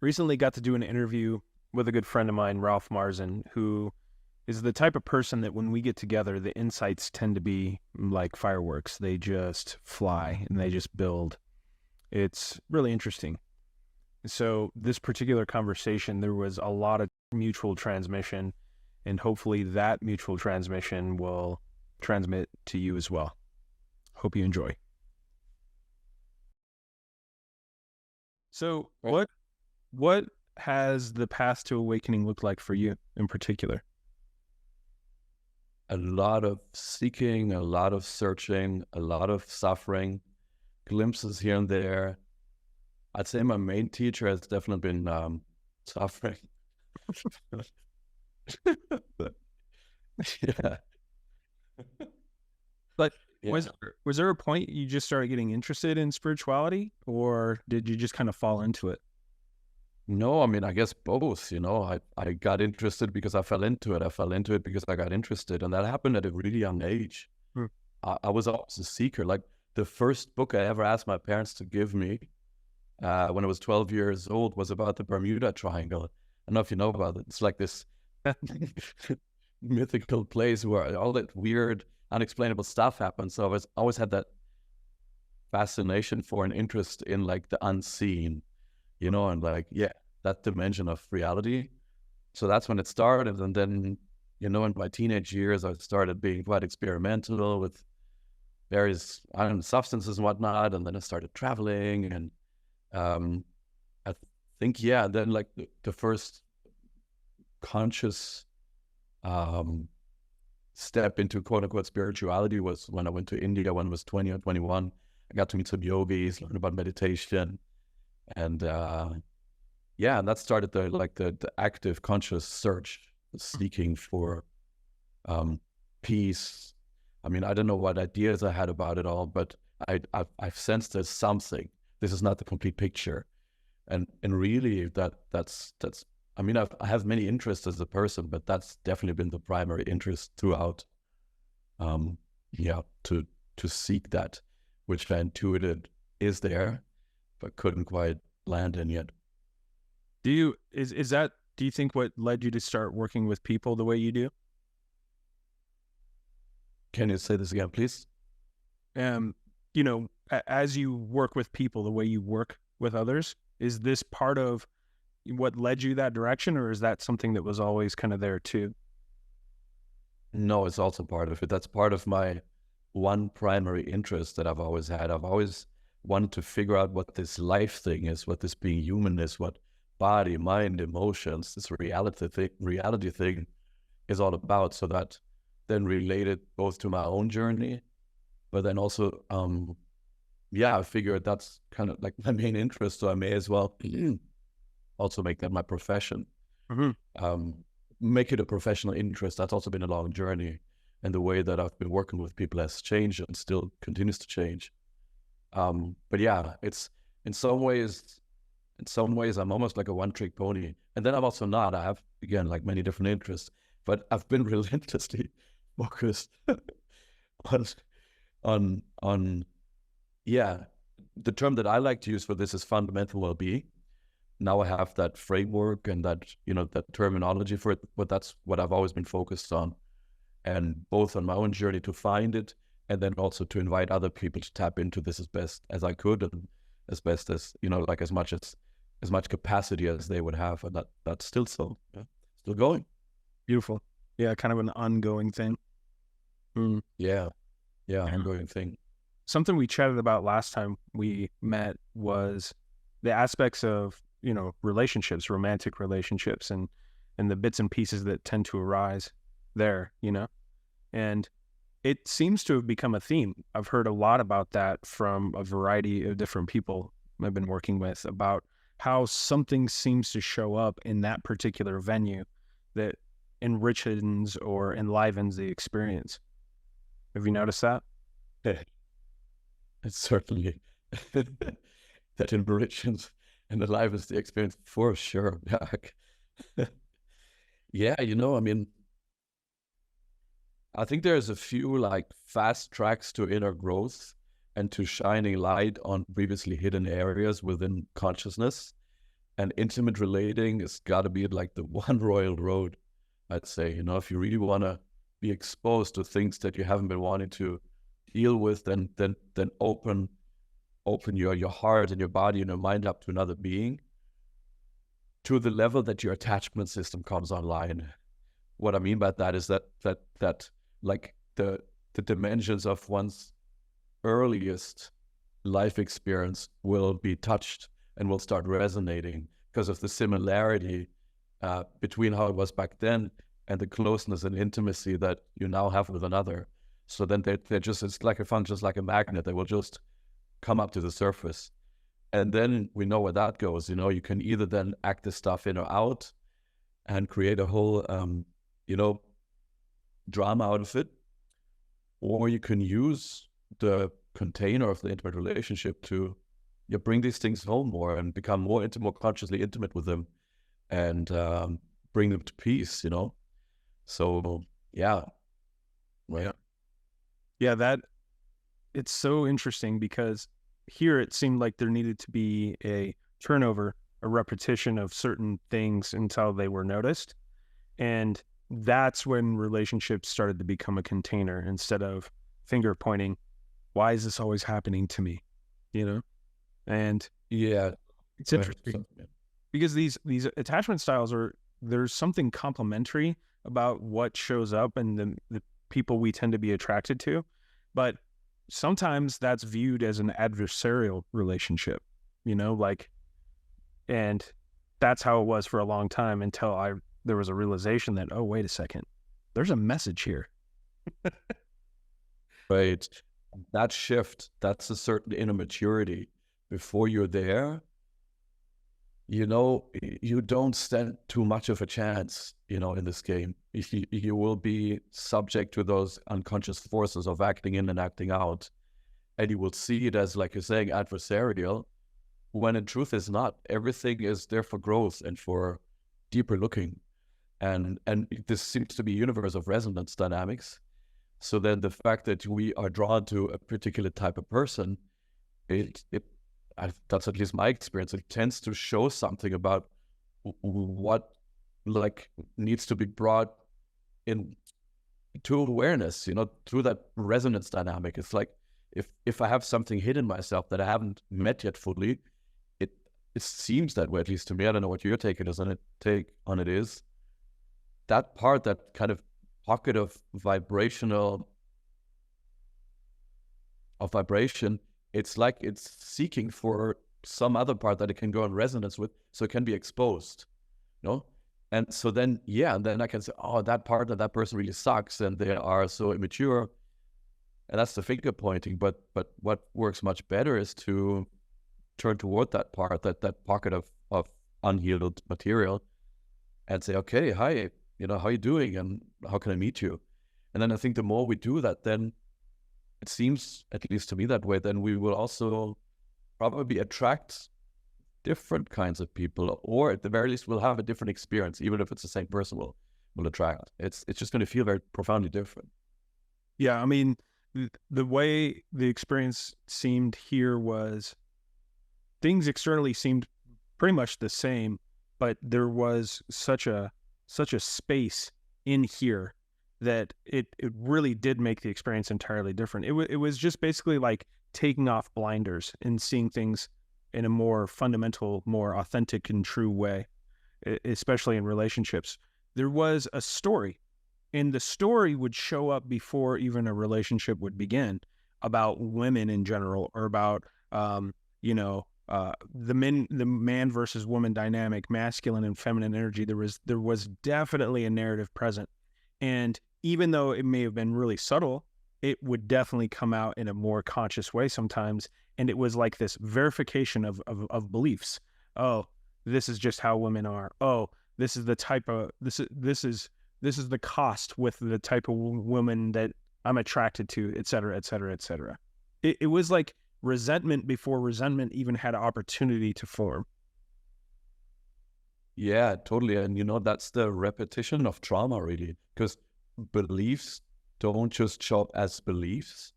recently got to do an interview with a good friend of mine, Ralf Marzen, who is the type of person that when we get together, the insights tend to be like fireworks. They just fly and they just build. It's really interesting. So this particular conversation, there was a lot of mutual transmission, and hopefully that mutual transmission will transmit to you as well. Hope you enjoy. So what has the path to awakening looked like for you in particular? A lot of seeking, a lot of searching, a lot of suffering, glimpses here and there. I'd say my main teacher has definitely been suffering. Yeah. But was there a point you just started getting interested in spirituality, or did you just kind of fall into it? No, I mean, I guess both, you know. I got interested because I fell into it. I fell into it because I got interested. And that happened at a really young age. I was always a seeker. Like the first book I ever asked my parents to give me when I was 12 years old was about the Bermuda Triangle. I don't know if you know about it. It's like this mythical place where all that weird, unexplainable stuff happens. So I always had that fascination for and interest in like the unseen, you know, and like, yeah, that dimension of reality. So that's when it started. And then, you know, in my teenage years, I started being quite experimental with various, I don't know, substances and whatnot. And then I started traveling. And I think, yeah, then like the first conscious step into quote unquote spirituality was when I went to India when I was 20 or 21. I got to meet some yogis, learn about meditation. And yeah, and that started the active conscious search, seeking for peace. I mean, I don't know what ideas I had about it all, but I've sensed there's something. This is not the complete picture, and really that's. I mean, I have many interests as a person, but that's definitely been the primary interest throughout. Yeah, to seek that, which I intuited is there, but couldn't quite land in yet. Do you think what led you to start working with people the way you do? Can you say this again, please? You know, as you work with people the way you work with others, is this part of what led you that direction, or is that something that was always kind of there too? No, it's also part of it. That's part of my one primary interest that I've always had. I've always wanted to figure out what this life thing is, what this being human is, what body, mind, emotions, this reality thing is all about. So that then related both to my own journey, but then also, yeah, I figured that's kind of like my main interest. So I may as well also make that my profession. Make it a professional interest. That's also been a long journey, and the way that I've been working with people has changed and still continues to change. But yeah, it's in some ways I'm almost like a one-trick pony, and then I'm also not. I have, again, like many different interests, but I've been relentlessly focused on yeah, the term that I like to use for this is fundamental well-being. Now I have that framework and that, you know, that terminology for it, but that's what I've always been focused on, and both on my own journey to find it, and then also to invite other people to tap into this as best as I could, and as best as, you know, like as much capacity as they would have, and that's still so, yeah, still going. Beautiful. Yeah, kind of an ongoing thing. Yeah, ongoing thing. Something we chatted about last time we met was the aspects of, you know, relationships, romantic relationships, and the bits and pieces that tend to arise there, you know, and it seems to have become a theme. I've heard a lot about that from a variety of different people I've been working with, about how something seems to show up in that particular venue that enriches or enlivens the experience. Have you noticed that? It's certainly that enriches and enlivens the experience for sure. Yeah, you know, I mean, I think there's a few like fast tracks to inner growth and to shining light on previously hidden areas within consciousness. And intimate relating has got to be like the one royal road, I'd say. You know, if you really want to be exposed to things that you haven't been wanting to deal with, then open your heart and your body and your mind up to another being, to the level that your attachment system comes online. What I mean by that is that like the dimensions of one's earliest life experience will be touched and will start resonating because of the similarity between how it was back then and the closeness and intimacy that you now have with another. So then they're just, it's like a function, just like a magnet. They will just come up to the surface. And then we know where that goes. You know, you can either then act this stuff in or out and create a whole, you know, drama out of it, or you can use the container of the intimate relationship to bring these things home more and become more consciously intimate with them, and bring them to peace, you know? So, yeah. Right. Yeah, that, it's so interesting because here it seemed like there needed to be a turnover, a repetition of certain things until they were noticed. And that's when relationships started to become a container instead of finger pointing. Why is this always happening to me? You know? And yeah, it's interesting because these attachment styles there's something complementary about what shows up and the people we tend to be attracted to, but sometimes that's viewed as an adversarial relationship, you know, like, and that's how it was for a long time until there was a realization that, oh, wait a second, there's a message here. Right. That shift, that's a certain inner maturity. Before you're there, you know, you don't stand too much of a chance, you know, in this game. You will be subject to those unconscious forces of acting in and acting out. And you will see it as, like you're saying, adversarial, when in truth it's not. Everything is there for growth and for deeper looking. And this seems to be a universe of resonance dynamics. So then the fact that we are drawn to a particular type of person, that's at least my experience. It tends to show something about what like needs to be brought in to awareness, you know, through that resonance dynamic. It's like if I have something hidden myself that I haven't met yet fully, it seems that way, at least to me. I don't know what your take on it is. That part, that kind of pocket of vibration, it's like it's seeking for some other part that it can go in resonance with, so it can be exposed, you know? And so then, yeah, and then I can say, oh, that part of that person really sucks and they are so immature. And that's the finger pointing. But what works much better is to turn toward that part, that pocket of unhealed material, and say, okay, hi, you know, how you doing? And how can I meet you? And then I think the more we do that, then it seems, at least to me that way, then we will also probably attract different kinds of people, or at the very least we'll have a different experience, even if it's the same person will attract. It's just going to feel very profoundly different. Yeah, I mean, the way the experience seemed here was things externally seemed pretty much the same, but there was such a space in here that it really did make the experience entirely different. It was just basically like taking off blinders and seeing things in a more fundamental, more authentic and true way, especially in relationships. There was a story, and the story would show up before even a relationship would begin, about women in general, or about, you know, the man versus woman dynamic, masculine and feminine energy. There was definitely a narrative present. And even though it may have been really subtle, it would definitely come out in a more conscious way sometimes. And it was like this verification of beliefs. Oh, this is just how women are. Oh, this is the type of, this is the cost with the type of woman that I'm attracted to, et cetera, et cetera, et cetera. It was like resentment before resentment even had an opportunity to form. Yeah, totally. And you know, that's the repetition of trauma, really, because beliefs don't just show up as beliefs.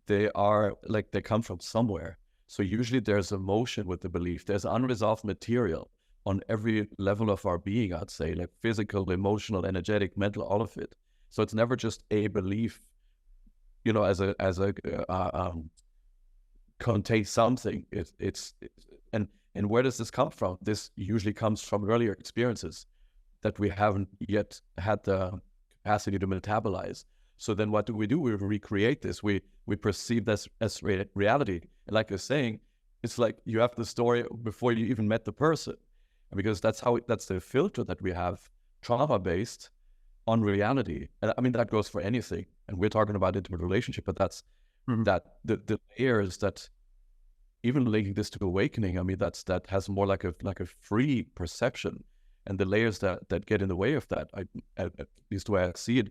They are like, they come from somewhere. So usually there's emotion with the belief. There's unresolved material. on every level of our being, I'd say, like physical, emotional, energetic, mental, all of it. So it's never just a belief, as a contains something. And where does this come from? This usually comes from earlier experiences that we haven't yet had the capacity to metabolize. So then what do? We recreate this. We perceive this as reality. And like you're saying, it's like you have the story before you even met the person. Because that's the filter that we have, trauma-based on reality. And I mean, that goes for anything. And we're talking about intimate relationship, but that's that the layers that, even linking this to awakening, I mean, that has more like a free perception. And the layers that get in the way of that, at least the way I see it,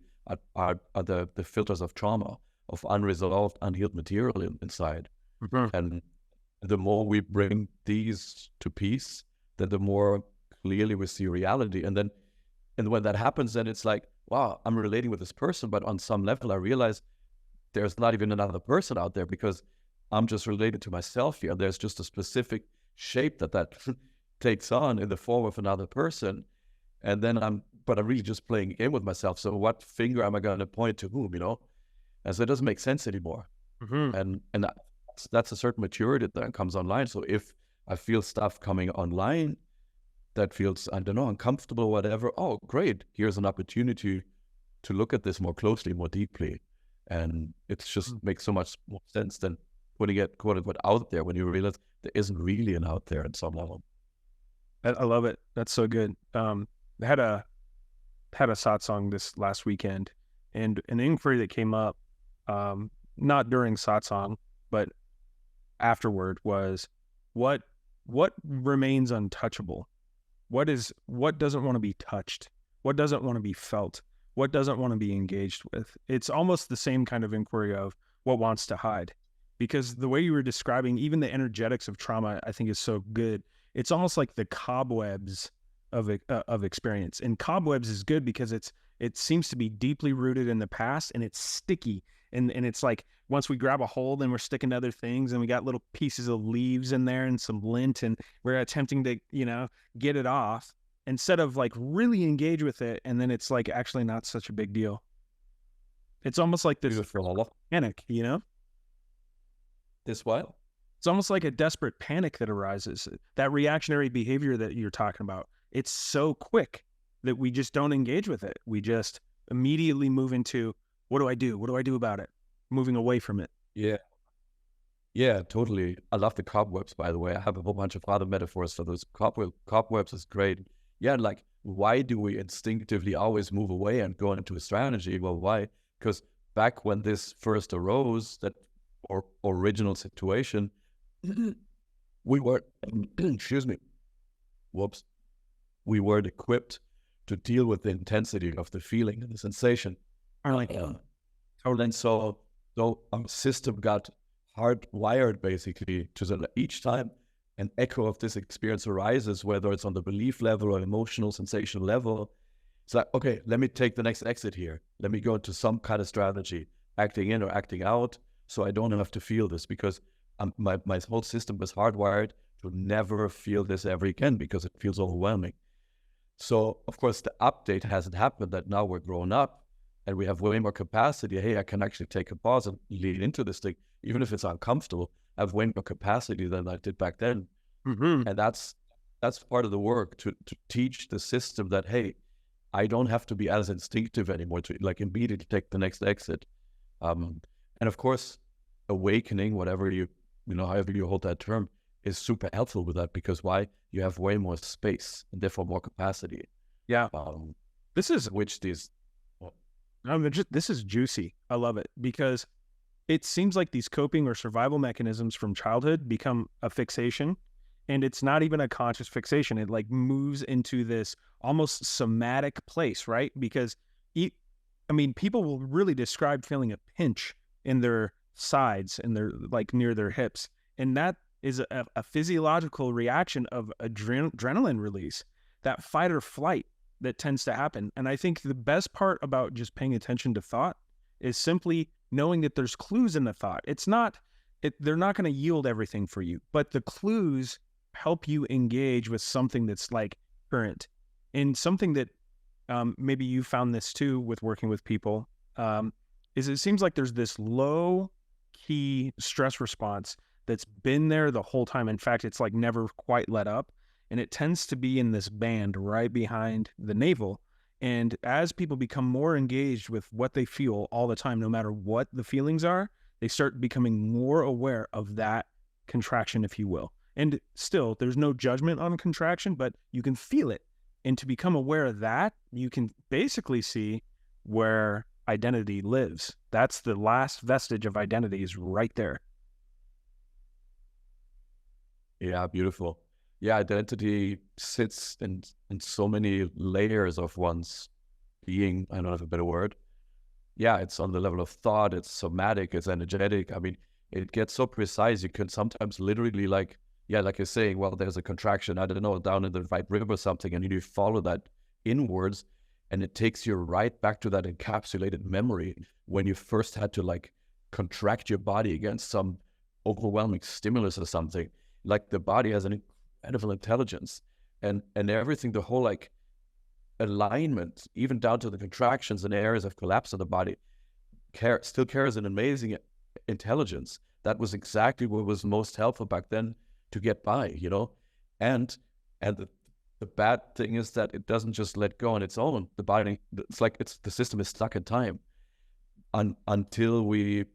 are the filters of trauma, of unresolved, unhealed material inside. And the more we bring these to peace, then the more clearly we see reality. And when that happens, then it's like, wow, I'm relating with this person, but on some level I realize there's not even another person out there, because I'm just related to myself here. There's just a specific shape that takes on in the form of another person. And then I'm really just playing a game with myself. So what finger am I going to point to whom, And so it doesn't make sense anymore. And that's a certain maturity that comes online. So if I feel stuff coming online that feels, I don't know, uncomfortable or whatever, oh, great. Here's an opportunity to look at this more closely, more deeply. And it just makes so much more sense than putting it, quote unquote, out there, when you realize there isn't really an out there at some level. I love it. That's so good. I had a satsang this last weekend, and an inquiry that came up, not during satsang, but afterward, was what remains untouchable? What doesn't want to be touched? What doesn't want to be felt? What doesn't want to be engaged with? It's almost the same kind of inquiry of what wants to hide. Because the way you were describing even the energetics of trauma, I think is so good. It's almost like the cobwebs of experience. And cobwebs is good because it seems to be deeply rooted in the past, and it's sticky. And it's like, once we grab a hold and we're sticking to other things, and we got little pieces of leaves in there and some lint, and we're attempting to, get it off, instead of like really engage with it. And then it's like actually not such a big deal. It's almost like this panic, This what? It's almost like a desperate panic that arises. That reactionary behavior that you're talking about, it's so quick that we just don't engage with it. We just immediately move into, what do I do? What do I do about it? Moving away from it. Yeah, totally. I love the cobwebs, by the way. I have a whole bunch of other metaphors for those. Cobwebs is great. Yeah, like, why do we instinctively always move away and go into a strategy? Well, why? Because back when this first arose, that original situation, we were, excuse me, we weren't equipped to deal with the intensity of the feeling and the sensation. Totally. And so our system got hardwired basically to that each time an echo of this experience arises, whether it's on the belief level or emotional sensational level, it's like, okay, let me take the next exit here. Let me go into some kind of strategy, acting in or acting out, so I don't have to feel this, because my whole system was hardwired to never feel this ever again, because it feels overwhelming. So, of course, the update hasn't happened, that now we're grown up and we have way more capacity. Hey, I can actually take a pause and lean into this thing, even if it's uncomfortable. I have way more capacity than I did back then. And that's part of the work, to teach the system that, hey, I don't have to be as instinctive anymore to like immediately take the next exit. And of course, awakening, whatever however you hold that term, is super helpful with that, because why? You have way more space and therefore more capacity. Yeah. This is juicy. I love it, because it seems like these coping or survival mechanisms from childhood become a fixation, and it's not even a conscious fixation. It like moves into this almost somatic place, right? Because people will really describe feeling a pinch in their sides and their like near their hips, and that is a physiological reaction of adrenaline release, that fight or flight that tends to happen. And I think the best part about just paying attention to thought is simply knowing that there's clues in the thought. They're not going to yield everything for you, but the clues help you engage with something that's like current, and something that maybe you found this too with working with people, is it seems like there's this low key stress response that's been there the whole time. In fact, it's like never quite let up, and it tends to be in this band right behind the navel. And as people become more engaged with what they feel all the time, no matter what the feelings are, they start becoming more aware of that contraction, if you will. And still, there's no judgment on contraction, but you can feel it. And to become aware of that, you can basically see where identity lives. That's the last vestige of identity, is right there. Yeah, beautiful. Yeah, identity sits in so many layers of one's being. I don't have a better word. Yeah, it's on the level of thought, it's somatic, it's energetic. I mean, it gets so precise. You can sometimes literally like you're saying, well, there's a contraction, I don't know, down in the right rib or something, and you follow that inwards, and it takes you right back to that encapsulated memory when you first had to like contract your body against some overwhelming stimulus or something. Like the body has an incredible intelligence, and everything, the whole like alignment, even down to the contractions and areas of collapse of the body, still carries an amazing intelligence. That was exactly what was most helpful back then to get by, you know. And the bad thing is that it doesn't just let go on its own. The body, it's like the system is stuck in time until we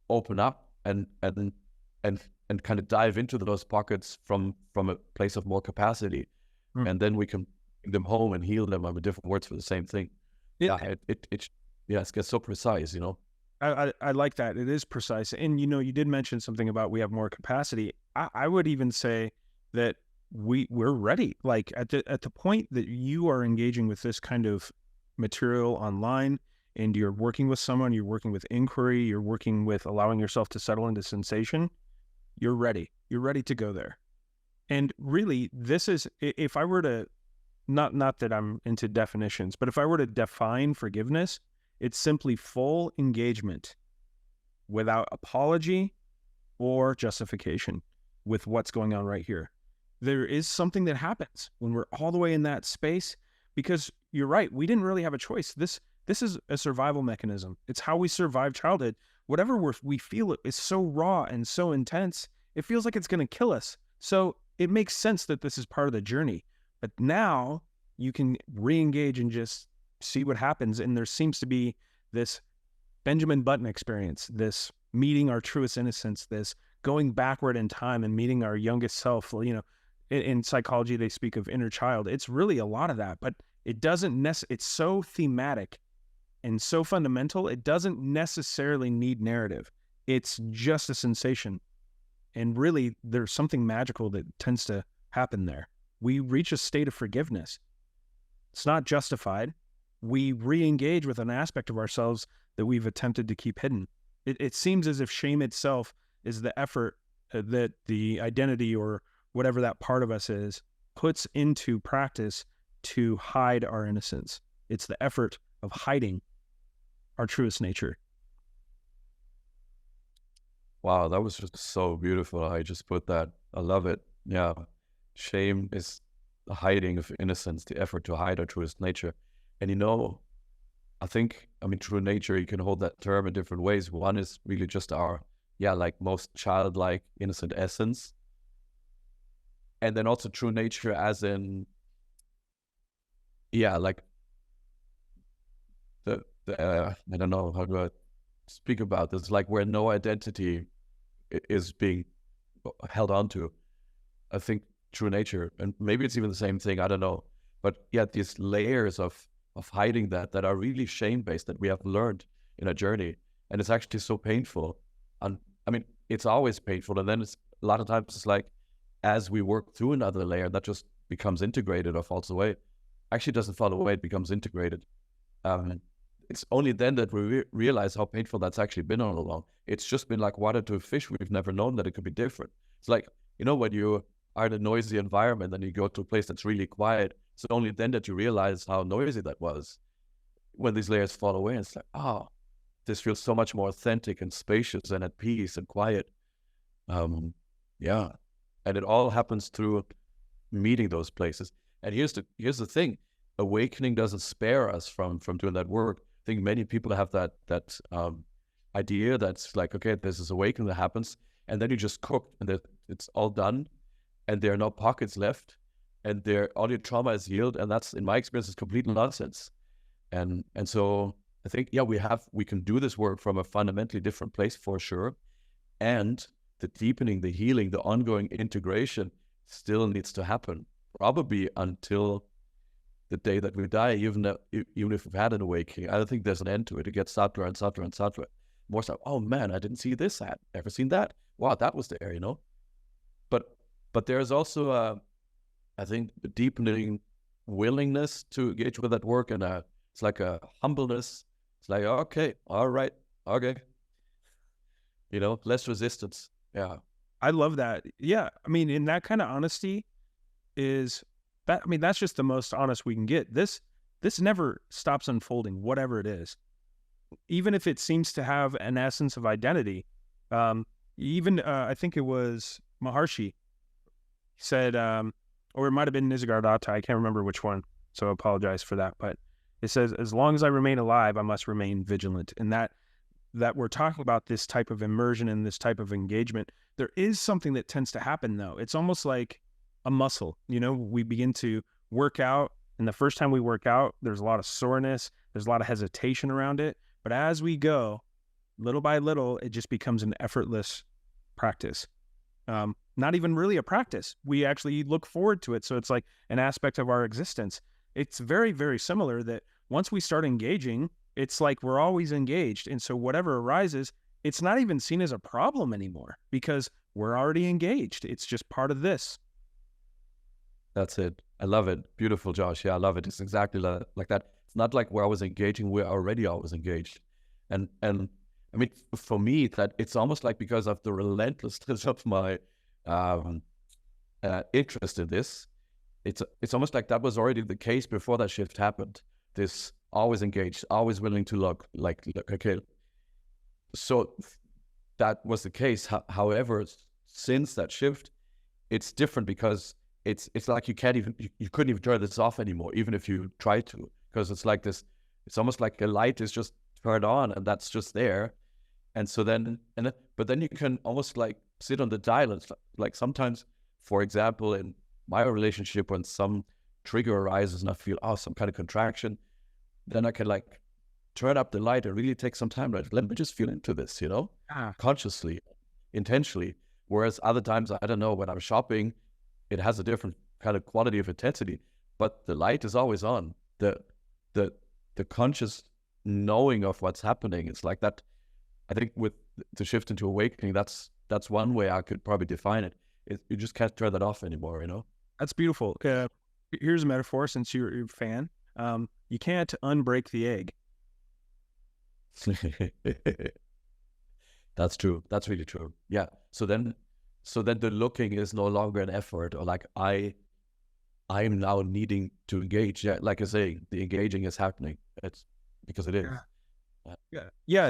open up and kind of dive into those pockets from a place of more capacity, and then we can bring them home and heal them. I mean, different words for the same thing. It gets so precise, you know. I like that. It is precise. And, you know, you did mention something about we have more capacity. I would even say that we're ready. Like at the point that you are engaging with this kind of material online, and you're working with someone, you're working with inquiry, you're working with allowing yourself to settle into sensation, you're ready. You're ready to go there. And really, this is, if I were to, not that I'm into definitions, but if I were to define forgiveness, it's simply full engagement without apology or justification with what's going on right here. There is something that happens when we're all the way in that space, because you're right, we didn't really have a choice. This is a survival mechanism. It's how we survive childhood. Whatever we feel is so raw and so intense, it feels like it's going to kill us. So it makes sense that this is part of the journey. But now you can re-engage and just see what happens. And there seems to be this Benjamin Button experience, this meeting our truest innocence, this going backward in time and meeting our youngest self. You know, in psychology, they speak of inner child. It's really a lot of that, but it doesn't it's so thematic and so fundamental. It doesn't necessarily need narrative. It's just a sensation. And really, there's something magical that tends to happen there. We reach a state of forgiveness. It's not justified. We re-engage with an aspect of ourselves that we've attempted to keep hidden. It seems as if shame itself is the effort that the identity or whatever that part of us is puts into practice to hide our innocence. It's the effort of hiding our truest nature. Wow, that was just so beautiful. I just put that. I love it. Yeah. Shame is the hiding of innocence, the effort to hide our truest nature. And, you know, I mean, true nature, you can hold that term in different ways. One is really just our, like most childlike, innocent essence. And then also true nature as in, like I don't know how do I speak about this, like where no identity is being held on to. I think true nature, and maybe it's even the same thing, I don't know. But these layers of hiding that are really shame-based that we have learned in a journey. And it's actually so painful. And I mean, it's always painful. And then it's a lot of times it's like, as we work through another layer, that just becomes integrated or falls away. Actually doesn't fall away, it becomes integrated. It's only then that we realize how painful that's actually been all along. It's just been like water to a fish. We've never known that it could be different. It's like, you know, when you are in a noisy environment and you go to a place that's really quiet, it's only then that you realize how noisy that was. When these layers fall away, it's like, oh, this feels so much more authentic and spacious and at peace and quiet. And it all happens through meeting those places. And here's the thing: awakening doesn't spare us from doing that work. I think many people have that idea that's like, okay, there's this awakening that happens, and then you just cook, and it's all done, and there are no pockets left, and all your trauma is healed, and that's, in my experience, is complete nonsense. And so I think, yeah, we can do this work from a fundamentally different place for sure, and the deepening, the healing, the ongoing integration still needs to happen, probably until the day that we die, even if we've had an awakening. I don't think there's an end to it. It gets subtler and subtler and subtler. More so, oh man, I didn't see this, I had never seen that. Wow, that was there, you know? But there's also, I think, a deepening willingness to engage with that work, and it's like a humbleness. It's like, okay, all right, okay. You know, less resistance. Yeah. I love that. Yeah. I mean, in that kind of honesty that's just the most honest we can get. This never stops unfolding, whatever it is. Even if it seems to have an essence of identity. I think it was Maharshi said, or it might have been Nissargadatta, I can't remember which one, so I apologize for that. But it says, as long as I remain alive, I must remain vigilant. And that we're talking about this type of immersion and this type of engagement. There is something that tends to happen, though. It's almost like a muscle. You know, we begin to work out, and the first time we work out, there's a lot of soreness, there's a lot of hesitation around it. But as we go, little by little, it just becomes an effortless practice. Not even really a practice. We actually look forward to it. So it's like an aspect of our existence. It's very, very similar that once we start engaging, it's like we're always engaged. And so whatever arises, it's not even seen as a problem anymore because we're already engaged. It's just part of this. That's it. I love it. Beautiful, Josh. Yeah, I love it. It's exactly like that. It's not like we're always engaging. We're already always engaged. And I mean, for me, that it's almost like because of the relentlessness of my interest in this, it's almost like that was already the case before that shift happened. This always engaged, always willing to look, okay. So that was the case. However, since that shift, it's different because it's like you couldn't even turn this off anymore, even if you try to, because it's like this. It's almost like a light is just turned on, and that's just there. And so but then you can almost like sit on the dial. It's like sometimes, for example, in my relationship, when some trigger arises and I feel, some kind of contraction, then I can like turn up the light and really take some time. Like, let me just feel into this, you know, consciously, intentionally. Whereas other times, I don't know, when I'm shopping, it has a different kind of quality of intensity, but the light is always on. The conscious knowing of what's happening. It's like that. I think with the shift into awakening, that's one way I could probably define it. You just can't turn that off anymore, you know? That's beautiful. Here's a metaphor, since you're a fan. You can't unbreak the egg. That's true. That's really true. Yeah. So then the looking is no longer an effort, or like I'm now needing to engage. Yeah, like I say, the engaging is happening. It's because it is. Yeah.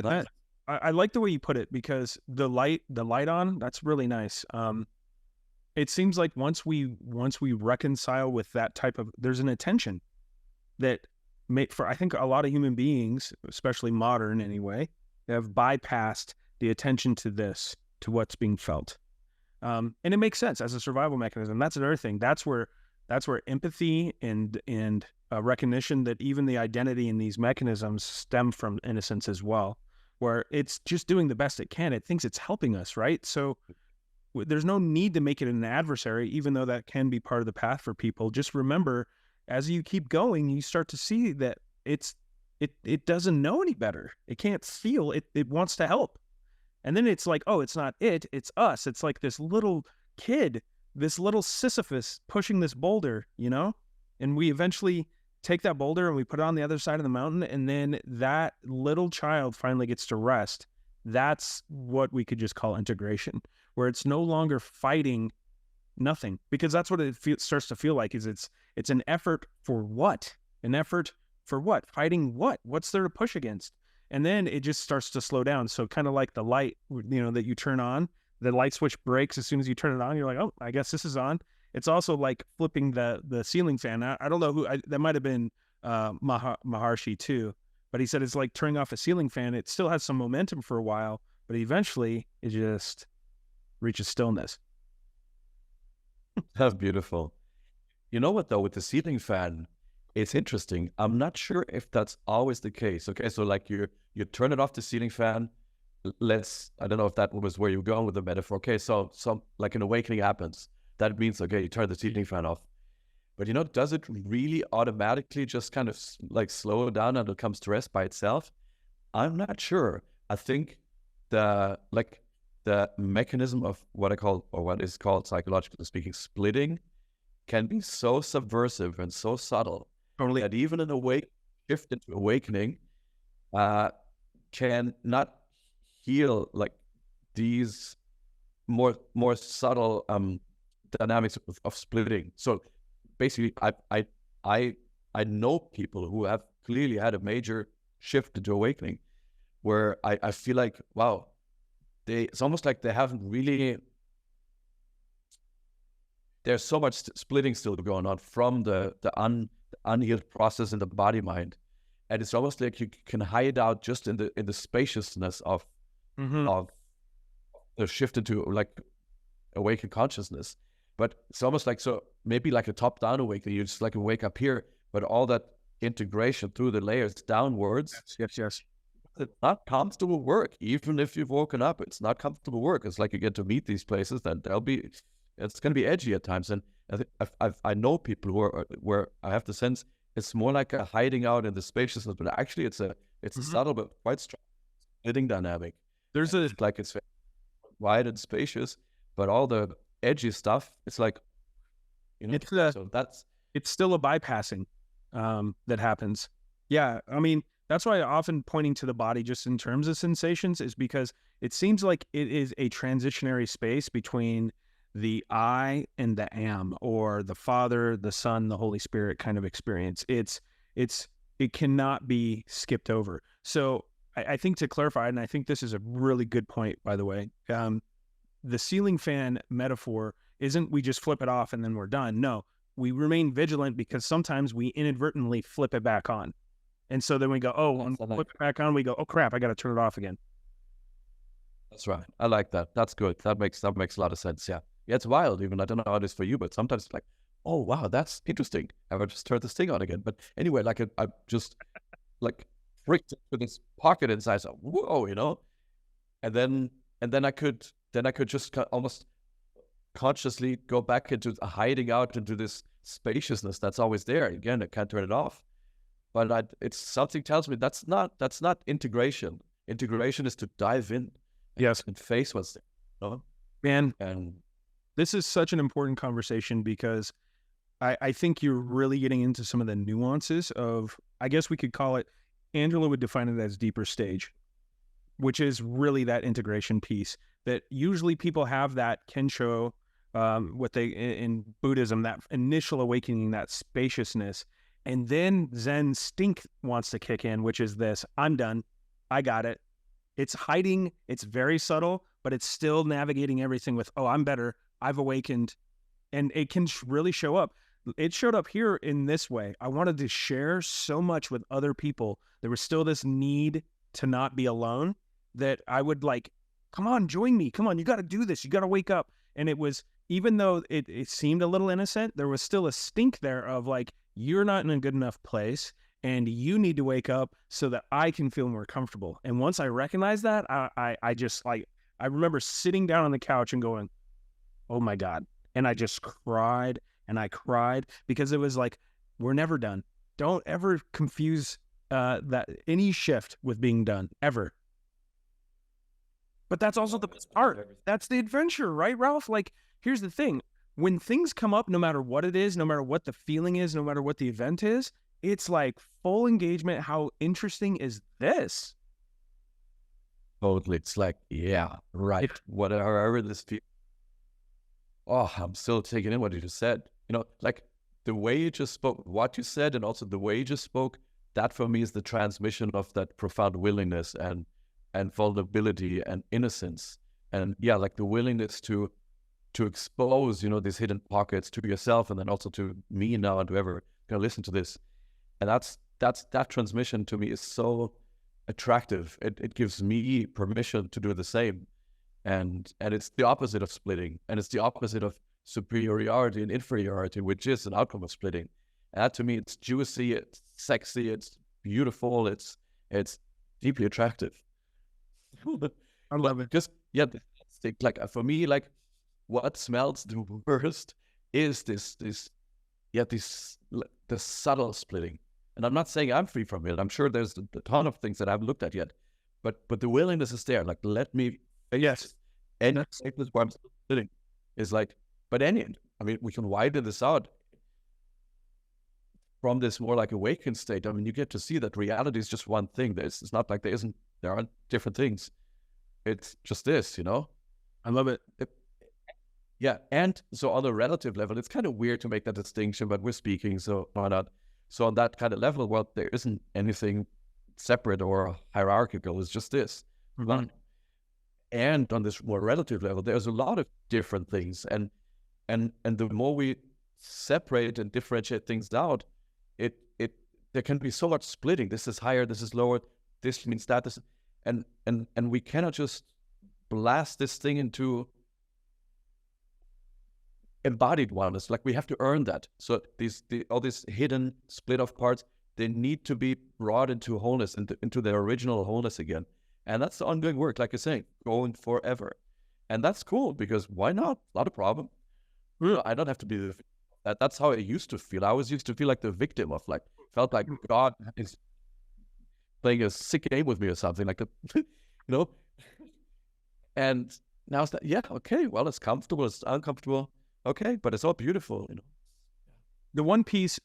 I like the way you put it, because the light on, that's really nice. It seems like once we reconcile with that type of, there's an attention that for I think a lot of human beings, especially modern anyway, have bypassed the attention to what's being felt. And it makes sense as a survival mechanism. That's another thing. That's where empathy and recognition that even the identity in these mechanisms stem from innocence as well, where it's just doing the best it can. It thinks it's helping us, right? So there's no need to make it an adversary, even though that can be part of the path for people. Just remember, as you keep going, you start to see that it doesn't know any better. It can't feel. It wants to help. And then it's like, oh, it's not it's us. It's like this little kid, this little Sisyphus pushing this boulder, you know? And we eventually take that boulder and we put it on the other side of the mountain, and then that little child finally gets to rest. That's what we could just call integration, where it's no longer fighting nothing, because that's what it starts to feel like. Is it's an effort for what? An effort for what? Fighting what? What's there to push against? And then it just starts to slow down. So kind of like the light, you know, that you turn on, the light switch breaks as soon as you turn it on. You're like, oh, I guess this is on. It's also like flipping the ceiling fan. I don't know who, that might have been Maharshi too, but he said it's like turning off a ceiling fan. It still has some momentum for a while, but eventually it just reaches stillness. That's beautiful. You know what though, with the ceiling fan, it's interesting. I'm not sure if that's always the case. Okay, so like you turn it off, the ceiling fan. I don't know if that was where you're going with the metaphor. Okay, so like an awakening happens. That means, okay, you turn the ceiling fan off. But does it really automatically just kind of like slow down and it comes to rest by itself? I'm not sure. I think the mechanism of what is called psychologically speaking splitting can be so subversive and so subtle that even in shift into awakening can not heal like these more subtle dynamics of splitting. So basically, I know people who have clearly had a major shift into awakening, where I feel like, wow, it's almost like they haven't really. There's so much splitting still going on from the unhealed process in the body mind, and it's almost like you can hide out just in the spaciousness of the shift into like awakened consciousness. But it's almost like, so maybe like a top-down awakening. You just like wake up here, but all that integration through the layers downwards. Yes. It's not comfortable work. Even if you've woken up, it's not comfortable work. It's like you get to meet these places, then it's going to be edgy at times. And I know people where I have the sense it's more like a hiding out in the spaciousness, but actually it's a subtle but quite strong splitting dynamic. It's wide and spacious, but all the edgy stuff, it's like, it's still a bypassing that happens. Yeah, I mean, that's why I often pointing to the body just in terms of sensations is because it seems like it is a transitionary space between the I and the am, or the Father, the Son, the Holy Spirit kind of experience. It cannot be skipped over. So I think, to clarify, and I think this is a really good point, by the way, the ceiling fan metaphor isn't we just flip it off and then we're done. No, we remain vigilant because sometimes we inadvertently flip it back on. And so then we go, flip it back on. We go, oh crap, I got to turn it off again. That's right. I like that. That's good. That makes a lot of sense. Yeah. Yeah, it's wild even. I don't know how it is for you, but sometimes it's like, oh wow, that's interesting. I would just turn this thing on again. But anyway, like I just like freaked with this pocket inside. So whoa, and then I could just almost consciously go back into hiding out into this spaciousness that's always there. Again, I can't turn it off. But it's something tells me that's not integration. Integration is to dive in. Yes, and face what's there. Man, and this is such an important conversation because I think you're really getting into some of the nuances of, I guess we could call it, Angelo would define it as deeper stage, which is really that integration piece that usually people have that kensho, in Buddhism, that initial awakening, that spaciousness. And then Zen stink wants to kick in, which is this, I'm done. I got it. It's hiding. It's very subtle, but it's still navigating everything with, oh, I'm better. I've awakened. And it can really show up. It showed up here in this way. I wanted to share so much with other people. There was still this need to not be alone that I would like, come on, join me. Come on, you got to do this. You got to wake up. And it was, even though it seemed a little innocent, there was still a stink there of like, you're not in a good enough place and you need to wake up so that I can feel more comfortable. And once I recognized that, I just like, I remember sitting down on the couch and going, oh my God. And I just cried and I cried because it was like, we're never done. Don't ever confuse that any shift with being done, ever. But that's also the best part. That's the adventure, right, Ralph? Like, here's the thing. When things come up, no matter what it is, no matter what the feeling is, no matter what the event is, it's like full engagement. How interesting is this? Totally. It's like, yeah, right. Whatever this feels. Oh, I'm still taking in what you just said. Like the way you just spoke, what you said, and also the way you just spoke, that for me is the transmission of that profound willingness and vulnerability and innocence And yeah, like the willingness to expose, you know, these hidden pockets to yourself, and then also to me now and whoever can listen to this. And that transmission to me is so attractive. It gives me permission to do the same. And it's the opposite of splitting. And it's the opposite of superiority and inferiority, which is an outcome of splitting. And that to me, it's juicy, it's sexy, it's beautiful, it's deeply attractive. I love it. Just, yeah, like for me, like what smells the worst is the subtle splitting. And I'm not saying I'm free from it. I'm sure there's a ton of things that I haven't looked at yet, but the willingness is there. Like, let me, yes, and that's where I'm splitting. Is like, but I mean, we can widen this out from this more like awakened state. I mean, you get to see that reality is just one thing. It's not like there aren't different things. It's just this, you know? I love it. Yeah. And so on a relative level, it's kind of weird to make that distinction, but we're speaking, so why not? So on that kind of level, well, there isn't anything separate or hierarchical. It's just this. Mm-hmm. And on this more relative level, there's a lot of different things. And the more we separate and differentiate things out, there can be so much splitting. This is higher, this is lower, this means that, this, and we cannot just blast this thing into embodied oneness. Like, we have to earn that. So all these hidden split off parts, they need to be brought into wholeness, into their original wholeness again. And that's the ongoing work, like you're saying, going forever. And that's cool, because why not? Not a problem. I don't have to be that's how I used to feel. I always used to feel like the victim of, like, felt like God is playing a sick game with me or something, like you know? And now it's like, yeah, okay, well, it's comfortable, it's uncomfortable, okay, but it's all beautiful, you know? The one piece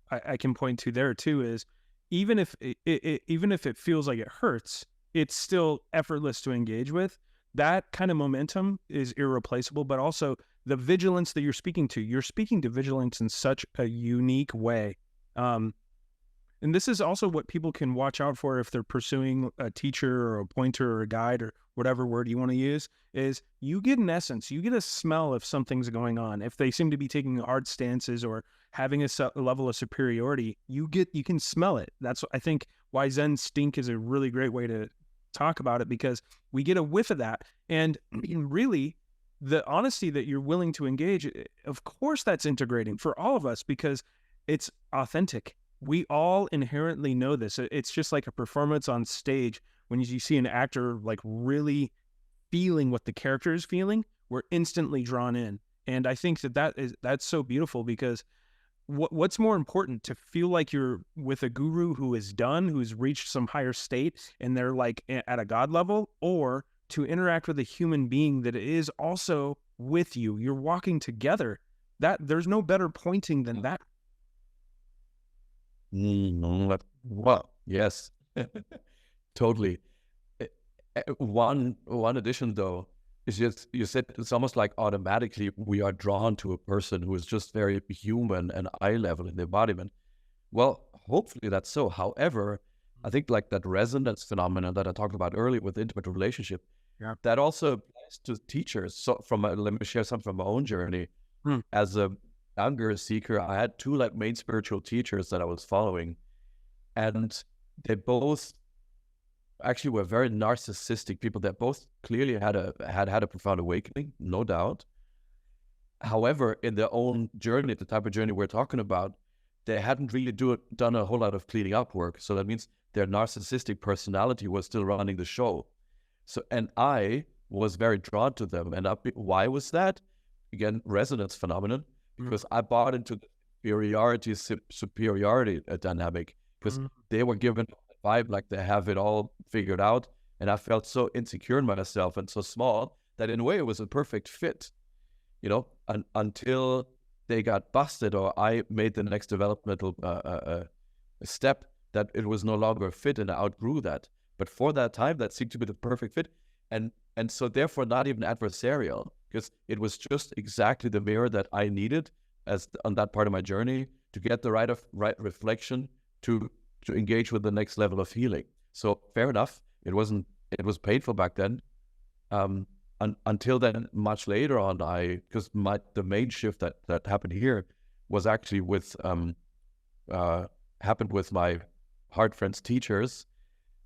I can point to there too is, even if it feels like it hurts, it's still effortless to engage with. That kind of momentum is irreplaceable, but also the vigilance that you're speaking to vigilance in such a unique way. And this is also what people can watch out for if they're pursuing a teacher or a pointer or a guide or whatever word you want to use, is you get an essence, you get a smell if something's going on. If they seem to be taking hard stances or having a level of superiority, you can smell it. That's, I think, why Zen stink is a really great way to talk about it, because we get a whiff of that. And really, the honesty that you're willing to engage, of course that's integrating for all of us, because it's authentic. We all inherently know this. It's just like a performance on stage. When you see an actor like really feeling what the character is feeling, we're instantly drawn in. And I think that's so beautiful, because what's more important, to feel like you're with a guru who is done, who's reached some higher state and they're like at a God level, or to interact with a human being that is also with you? You're walking together. That there's no better pointing than that. Well, yes, totally. One addition, though, is just, you said it's almost like automatically we are drawn to a person who is just very human and eye level in the embodiment. Well, hopefully that's so. However, I think like that resonance phenomenon that I talked about earlier with intimate relationship, that also applies to teachers. So let me share something from my own journey. As a younger seeker, I had two like main spiritual teachers that I was following, and they both actually were very narcissistic people that both clearly had a profound awakening, no doubt. However, in their own journey, the type of journey we're talking about, they hadn't really done a whole lot of cleaning up work. So that means their narcissistic personality was still running the show. So, and I was very drawn to them. And why was that? Again, resonance phenomenon, because I bought into the superiority dynamic, because they were given a vibe like they have it all figured out. And I felt so insecure in myself and so small that in a way it was a perfect fit, you know, until they got busted, or I made the next developmental step that it was no longer a fit and I outgrew that. But for that time, that seemed to be the perfect fit. And so therefore not even adversarial, because it was just exactly the mirror that I needed on that part of my journey to get the right reflection to engage with the next level of healing. So fair enough. It was painful back then, Until then, much later on, because the main shift that happened here was actually happened with my heart friends teachers.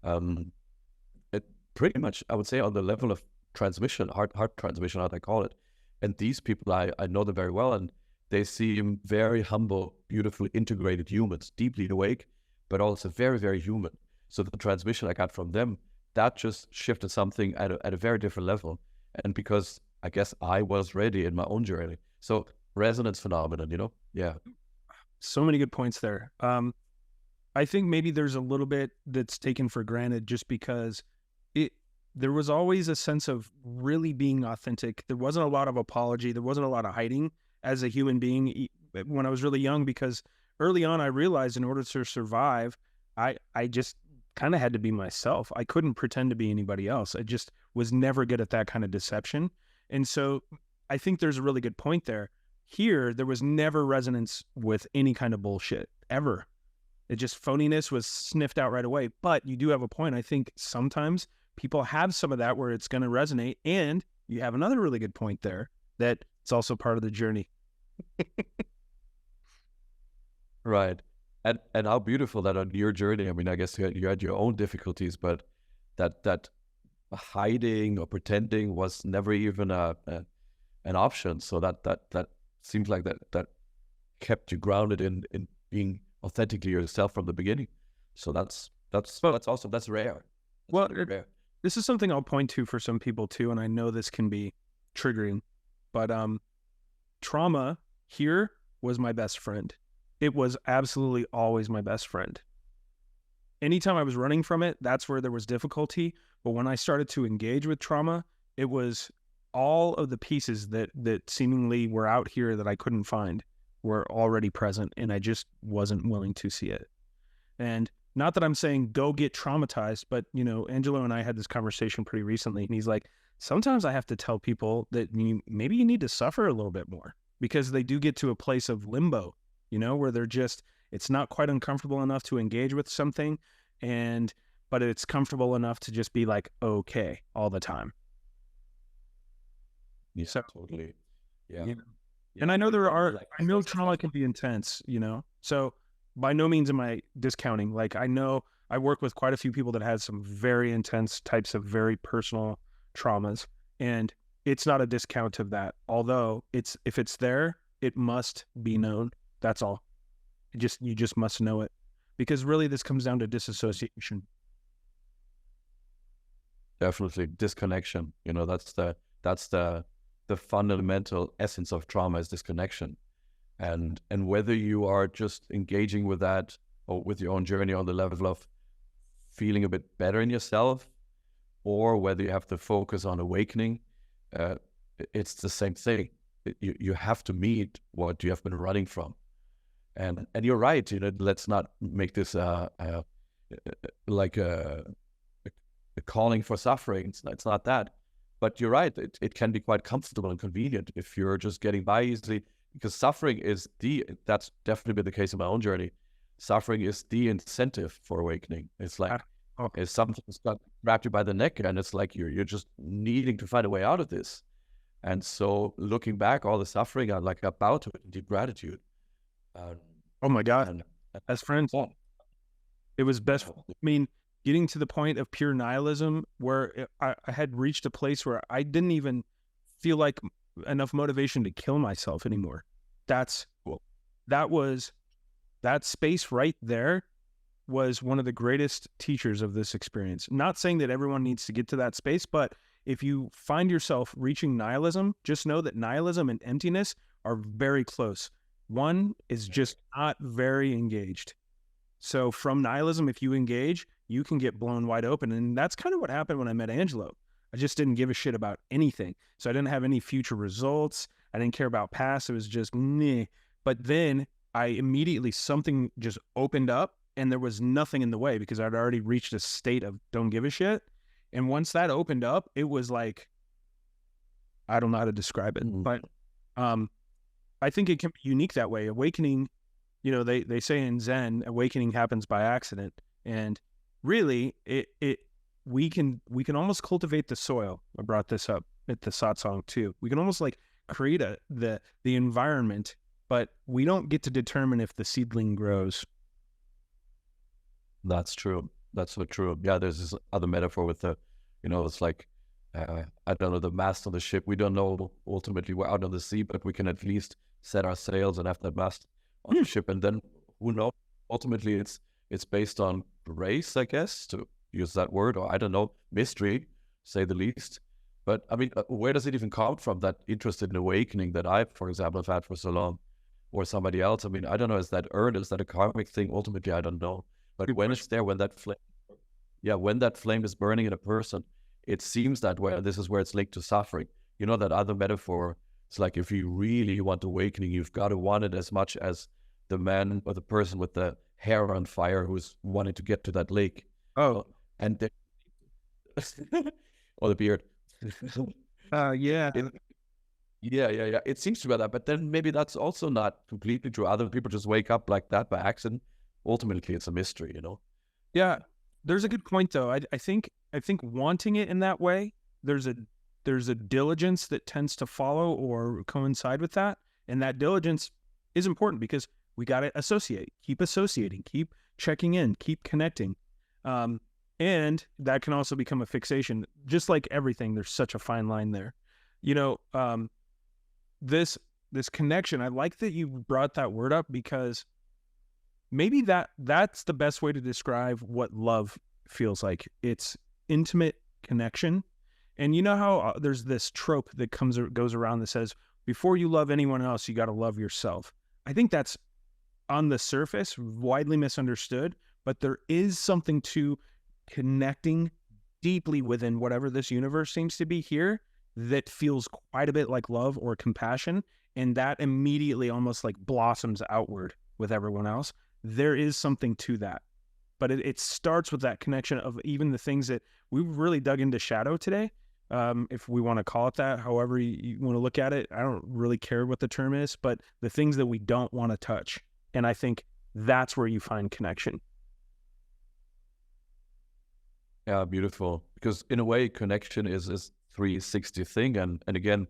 It pretty much, I would say, on the level of transmission, heart transmission, how they call it. And these people, I know them very well, and they seem very humble, beautifully integrated humans, deeply awake, but also very, very human. So the transmission I got from them, that just shifted something at a very different level. And because I guess I was ready in my own journey. So resonance phenomenon, Yeah. So many good points there. I think maybe there's a little bit that's taken for granted just because there was always a sense of really being authentic. There wasn't a lot of apology. There wasn't a lot of hiding as a human being when I was really young, because early on I realized in order to survive, I just kind of had to be myself. I couldn't pretend to be anybody else. I just was never good at that kind of deception. And so I think there's a really good point there. Here, there was never resonance with any kind of bullshit, ever. It just, phoniness was sniffed out right away. But you do have a point. I think sometimes people have some of that where it's going to resonate. And you have another really good point there, that it's also part of the journey. Right. And how beautiful that on your journey, I mean, I guess you had your own difficulties, but that hiding or pretending was never even an option. So that seems like that kept you grounded in being authentically yourself from the beginning. So that's awesome. That's rare. Well, rare. This is something I'll point to for some people too, and I know this can be triggering, but trauma here was my best friend. It was absolutely always my best friend. Anytime I was running from it, that's where there was difficulty. But when I started to engage with trauma, it was all of the pieces that seemingly were out here that I couldn't find were already present, and I just wasn't willing to see it. And not that I'm saying go get traumatized, but, Angelo and I had this conversation pretty recently, and he's like, sometimes I have to tell people that maybe you need to suffer a little bit more, because they do get to a place of limbo, where they're just, it's not quite uncomfortable enough to engage with something, but it's comfortable enough to just be like, okay, all the time. Yeah, so, totally. Yeah. And I know I know trauma can be intense, so by no means am I discounting. Like, I know I work with quite a few people that had some very intense types of very personal traumas, and it's not a discount of that. Although if it's there, it must be known. That's all. You just must know it, because really this comes down to disassociation. Definitely disconnection. That's the fundamental essence of trauma, is disconnection. And whether you are just engaging with that or with your own journey on the level of feeling a bit better in yourself, or whether you have to focus on awakening, it's the same thing. You have to meet what you have been running from. And you're right, let's not make this like a calling for suffering. It's not that. But you're right, it can be quite comfortable and convenient if you're just getting by easily, because suffering is that's definitely been the case in my own journey. Suffering is the incentive for awakening. It's like, it's something that's got wrapped you by the neck, and it's like you're just needing to find a way out of this. And so looking back, all the suffering, I bow to it in deep gratitude. Oh my God. As friends, it was best. I mean, getting to the point of pure nihilism where I had reached a place where I didn't even feel like enough motivation to kill myself anymore. That space right there was one of the greatest teachers of this experience. Not saying that everyone needs to get to that space, but if you find yourself reaching nihilism, just know that nihilism and emptiness are very close. One is just not very engaged. So from nihilism, if you engage, you can get blown wide open. And that's kind of what happened when I met Angelo. I just didn't give a shit about anything. So I didn't have any future results. I didn't care about past. It was just meh. But then something just opened up, and there was nothing in the way, because I'd already reached a state of don't give a shit. And once that opened up, it was like, I don't know how to describe it, but I think it can be unique that way. Awakening, they say in Zen, awakening happens by accident. And really, we can almost cultivate the soil. I brought this up at the satsang too. We can almost like create the environment, but we don't get to determine if the seedling grows. That's true. That's so true. Yeah, there's this other metaphor with the, it's like, I don't know, the mast on the ship. We don't know ultimately we're out on the sea, but we can at least set our sails and have that mast on the ship. And then who knows? Ultimately, it's based on grace, I guess, to use that word, or I don't know, mystery, say the least. But I mean, where does it even come from, that interest in awakening that I, for example, have had for so long, or somebody else? I mean, I don't know, is that earned? Is that a karmic thing? Ultimately, I don't know. But when it's there, when that flame is burning in a person, it seems that way. And this is where it's linked to suffering. You know, that other metaphor, it's like if you really want awakening, you've got to want it as much as the man or the person with the hair on fire who's wanting to get to that lake. Oh, and or the beard. Yeah. Yeah. It seems to be that, but then maybe that's also not completely true. Other people just wake up like that by accident. Ultimately, it's a mystery, Yeah, there's a good point though. I think wanting it in that way, there's a diligence that tends to follow or coincide with that, and that diligence is important because we got to keep associating, keep checking in, keep connecting, and that can also become a fixation. Just like everything, there's such a fine line there. This connection. I like that you brought that word up because maybe that's the best way to describe what love feels like. It's intimate connection. And you know how there's this trope that goes around that says, before you love anyone else, you got to love yourself. I think that's on the surface widely misunderstood, but there is something to connecting deeply within whatever this universe seems to be here that feels quite a bit like love or compassion. And that immediately almost like blossoms outward with everyone else. There is something to that, but it starts with that connection of even the things that we've really dug into shadow today. If we want to call it that, however you want to look at it, I don't really care what the term is, but the things that we don't want to touch. And I think that's where you find connection. Yeah, beautiful. Because in a way, connection is 360 thing. And again,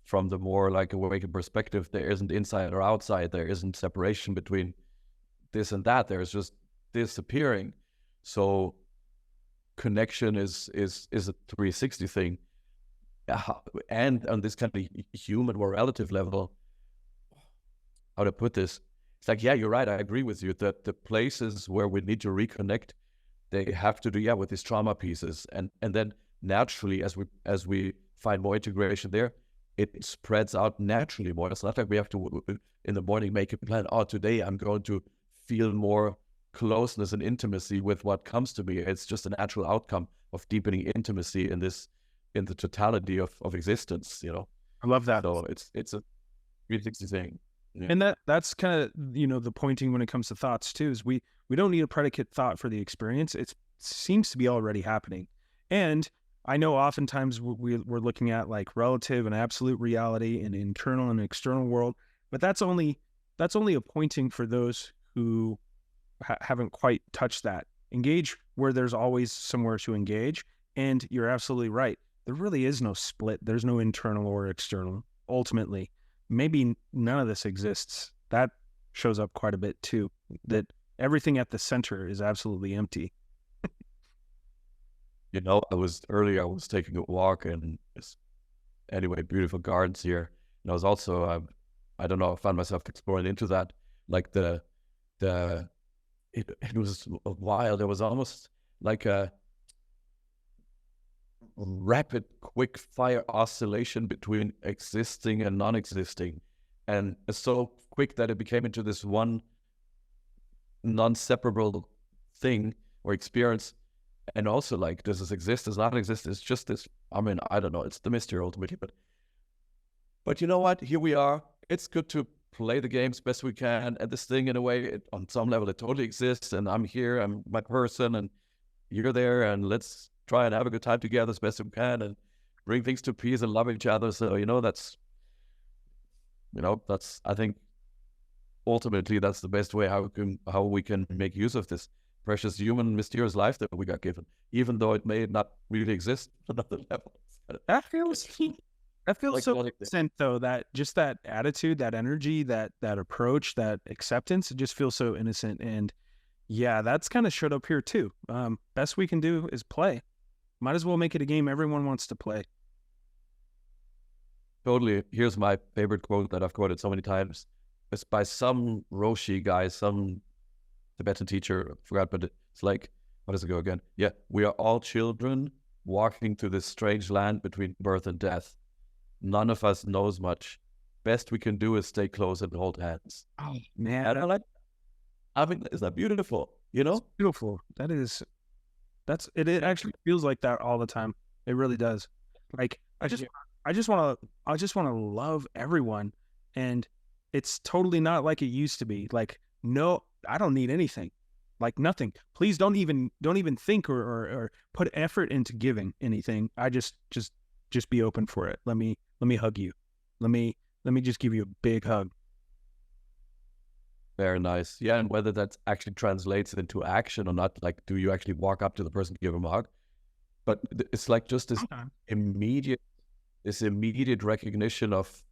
from the more like awakened perspective, there isn't inside or outside. There isn't separation between this and that. There's just disappearing. So connection is a 360 thing. And on this kind of human or relative level, how to put this? It's like, yeah, you're right. I agree with you that the places where we need to reconnect, they have to do, with these trauma pieces. And then naturally, as we find more integration there, it spreads out naturally more. It's not like we have to, in the morning, make a plan. Oh, today I'm going to feel more closeness and intimacy with what comes to me. It's just a natural outcome of deepening intimacy in the totality of existence, I love that. So it's a 360 thing. Yeah. And that's kind of, the pointing when it comes to thoughts too, is we don't need a predicate thought for the experience. It seems to be already happening. And I know oftentimes we're looking at like relative and absolute reality and internal and external world, but that's only a pointing for those who haven't quite touched that. Engage where there's always somewhere to engage. And you're absolutely right. There really is no split. There's no internal or external. Ultimately, maybe none of this exists. That shows up quite a bit too, that everything at the center is absolutely empty. I was taking a walk and anyway, beautiful gardens here. And I was also, I don't know, I found myself exploring into that, like it was wild. There was almost like a rapid, quick fire oscillation between existing and non-existing. And it's so quick that it became into this one non-separable thing or experience. And also like, does this exist, does not exist? It's just this, I mean, I don't know. It's the mystery ultimately, but you know what? Here we are. It's good to play the games best we can. And this thing, in a way, on some level, it totally exists. And I'm here, I'm my person, and you're there. And let's try and have a good time together as best we can and bring things to peace and love each other. So, that's, I think, ultimately, that's the best way how we can make use of this precious human mysterious life that we got given, even though it may not really exist on other levels. That feels Like so what it- innocent though, that just that attitude, that energy, that approach, that acceptance, it just feels so innocent. And yeah, that's kind of showed up here too. Best we can do is play. Might as well make it a game everyone wants to play. Totally. Here's my favorite quote that I've quoted so many times. It's by some Roshi guy, some Tibetan teacher, I forgot, but it's like, how does it go again? Yeah, we are all children walking through this strange land between birth and death. None of us knows much. Best we can do is stay close and hold hands. Oh man, And I mean, is that beautiful? You know? that's beautiful. It actually feels like that all the time. It really does. Like I just want to love everyone, and it's totally not like it used to be. Like, no, I don't need anything, like nothing. Please don't even think or put effort into giving anything. I just be open for it. Let me hug you. Let me just give you a big hug. Very nice. Yeah, and whether that actually translates into action or not, like, do you actually walk up to the person to give them a hug? But it's like just this immediate recognition of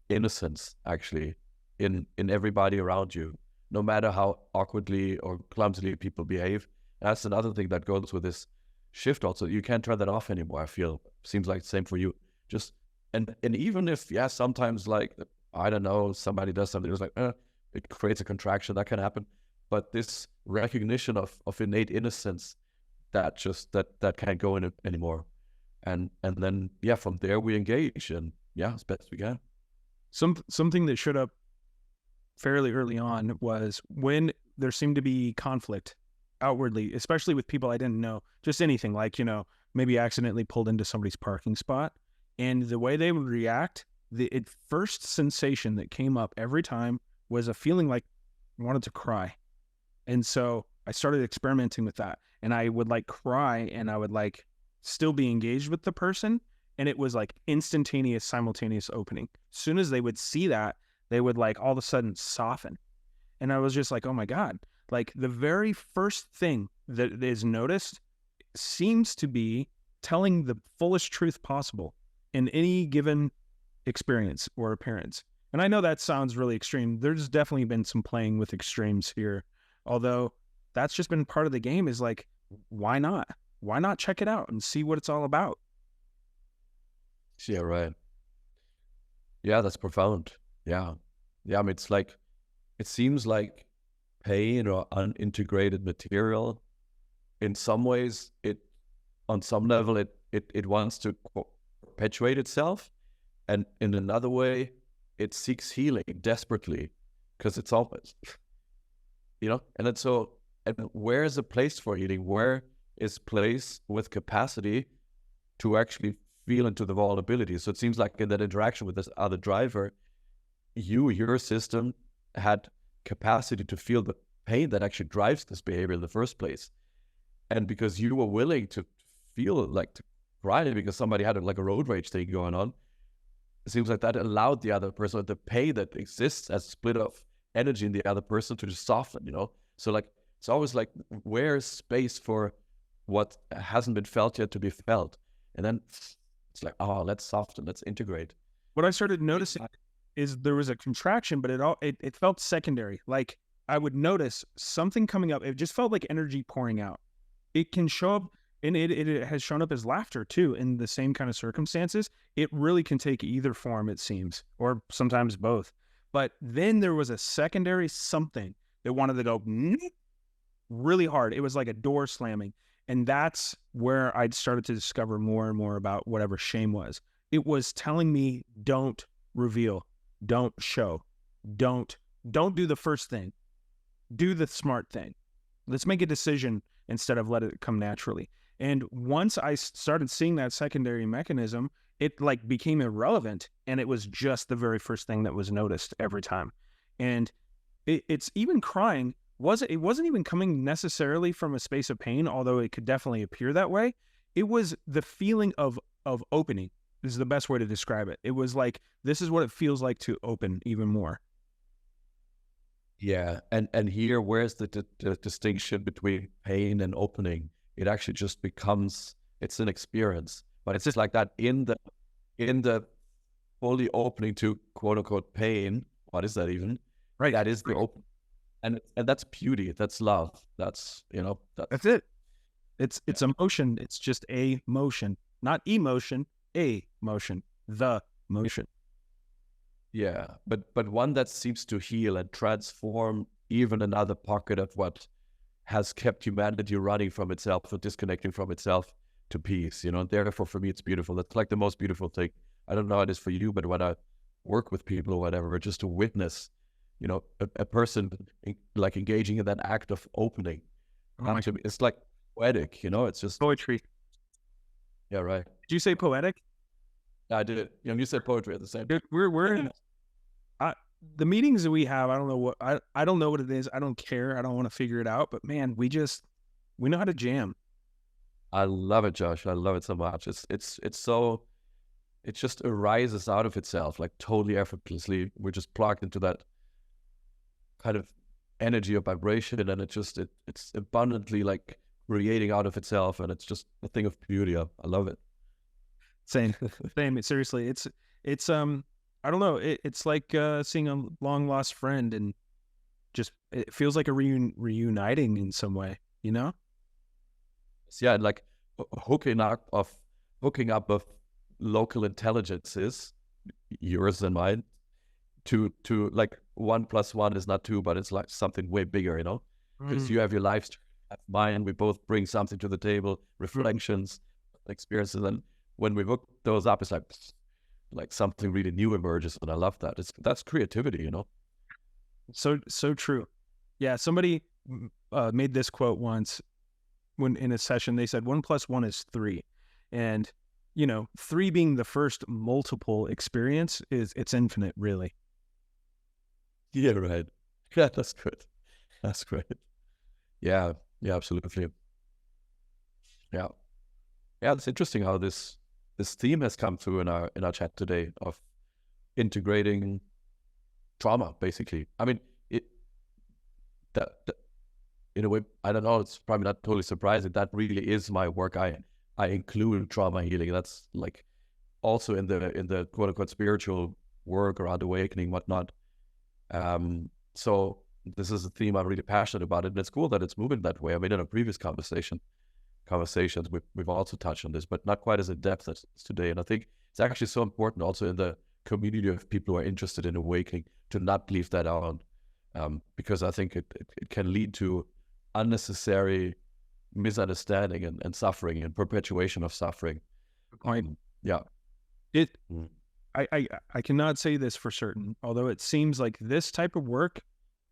innocence, actually, in everybody around you, no matter how awkwardly or clumsily people behave. That's another thing that goes with this shift also. You can't turn that off anymore, I feel. Seems like the same for you. Just and even if, yeah, sometimes, like, I don't know, somebody does something, it's like, it creates a contraction, that can happen. But this recognition of innate innocence, that can't go in it anymore. And then, yeah, from there we engage, and yeah, as best we can. Something that showed up fairly early on was when there seemed to be conflict outwardly, especially with people I didn't know, just anything like, maybe accidentally pulled into somebody's parking spot, and the way they would react, the first sensation that came up every time was a feeling like I wanted to cry. And so I started experimenting with that, and I would like cry, and I would like still be engaged with the person. And it was like instantaneous, simultaneous opening. As soon as they would see that, they would like all of a sudden soften. And I was just like, oh my God, like the very first thing that is noticed seems to be telling the fullest truth possible in any given experience or appearance. And I know that sounds really extreme. There's definitely been some playing with extremes here, although that's just been part of the game. Is like, why not? Why not check it out and see what it's all about? Yeah, right. Yeah, that's profound. Yeah. Yeah, I mean, it's like, it seems like pain or unintegrated material, in some ways, on some level, it wants to perpetuate itself. And in another way, it seeks healing desperately, because it's always, and then and where is a place for healing? Where is place with capacity to actually feel into the vulnerability? So it seems like in that interaction with this other driver, your system had capacity to feel the pain that actually drives this behavior in the first place. And because you were willing to feel like to cry because somebody had a road rage thing going on, it seems like that allowed the other person, the pain that exists as a split of energy in the other person, to just soften, So like, it's always like, where's space for what hasn't been felt yet to be felt? And then it's like, oh, let's soften, let's integrate. What I started noticing is there was a contraction, but it felt secondary. Like I would notice something coming up. It just felt like energy pouring out. It can show up, and it has shown up as laughter too in the same kind of circumstances. It really can take either form, it seems, or sometimes both. But then there was a secondary something that wanted to go really hard. It was like a door slamming. And that's where I'd started to discover more and more about whatever shame was. It was telling me, don't reveal, don't show, don't do the first thing. Do the smart thing. Let's make a decision instead of let it come naturally. And once I started seeing that secondary mechanism, it like became irrelevant, and it was just the very first thing that was noticed every time. And it's even crying. It wasn't even coming necessarily from a space of pain, although it could definitely appear that way. It was the feeling of opening is the best way to describe it. It was like, this is what it feels like to open even more. Yeah, and here, where's the distinction between pain and opening? It actually just becomes, it's an experience, but it's just like that in the fully opening to quote unquote pain. What is that even? Right. That is the open, and that's beauty. That's love. That's That's it. It's emotion. It's just a motion, not emotion. A motion. The motion. Yeah, but one that seems to heal and transform even another pocket of what has kept humanity running from itself or disconnecting from itself to peace. Therefore, for me, it's beautiful. That's like the most beautiful thing. I don't know how it is for you, but when I work with people or whatever, just to witness, a person like engaging in that act of opening, to me, it's like poetic. It's just poetry. Yeah, right. Did you say poetic? I did. You said poetry at the same time. We're in the meetings that we have. I don't know what it is. I don't care. I don't want to figure it out. But man, we know how to jam. I love it, Josh. I love it so much. It's so, it just arises out of itself, like totally effortlessly. We're just plugged into that kind of energy of vibration, and it's abundantly like creating out of itself, and it's just a thing of beauty. I love it. Same. Seriously, it's I don't know. It's like seeing a long lost friend, and just it feels like a reuniting in some way. Yeah, like hooking up of local intelligences, yours and mine, to like 1 + 1 is not 2, but it's like something way bigger, because you have your life, I have mine. We both bring something to the table, reflections, experiences, and when we hook those up, it's like something really new emerges, and I love that. That's creativity, So true. Yeah, somebody made this quote once when in a session. They said 1 + 1 is 3, and 3 being the first multiple experience it's infinite, really. Yeah, right. Yeah, that's good. That's great. Yeah, absolutely. Yeah, it's interesting how this theme has come through in our chat today of integrating trauma, basically. I mean, that in a way, I don't know, it's probably not totally surprising. That really is my work. I include trauma healing. That's like also in the quote unquote spiritual work around awakening, whatnot. So this is a theme I'm really passionate about, and it's cool that it's moving that way. I mean, in a previous conversations, we've also touched on this, but not quite as in depth as today. And I think it's actually so important also in the community of people who are interested in awakening to not leave that out, because I think it can lead to unnecessary misunderstanding and suffering and perpetuation of suffering. Good point. Yeah. I cannot say this for certain, although it seems like this type of work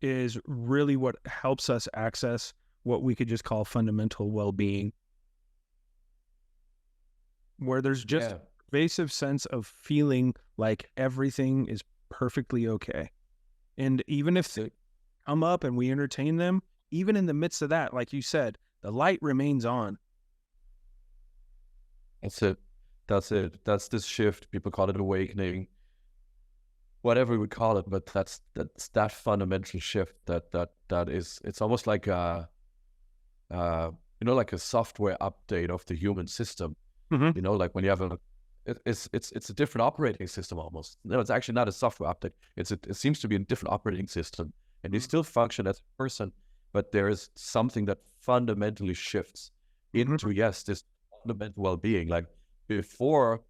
is really what helps us access what we could just call fundamental well-being, where there's just a pervasive sense of feeling like everything is perfectly okay. And even if they come up and we entertain them, even in the midst of that, like you said, the light remains on. That's it. That's this shift. People call it awakening, whatever we call it, but that's that fundamental shift that is, it's almost like like a software update of the human system. Mm-hmm. Like when you have it's a different operating system almost. No, it's actually not a software update. It seems to be a different operating system, and you still function as a person, but there is something that fundamentally shifts into this fundamental well-being. Like before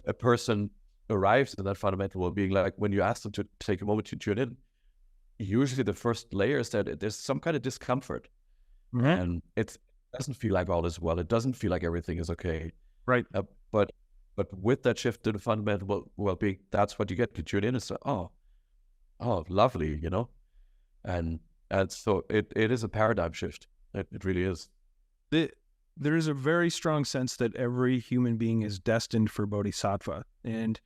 a person arrives in that fundamental well-being, like when you ask them to take a moment to tune in, usually the first layer is that there's some kind of discomfort, and it doesn't feel like all is well. It doesn't feel like everything is okay. Right. But with that shift to the fundamental well-being, that's what you get to tune in and say, oh, lovely, and so it is a paradigm shift. It really is. There is a very strong sense that every human being is destined for bodhisattva, and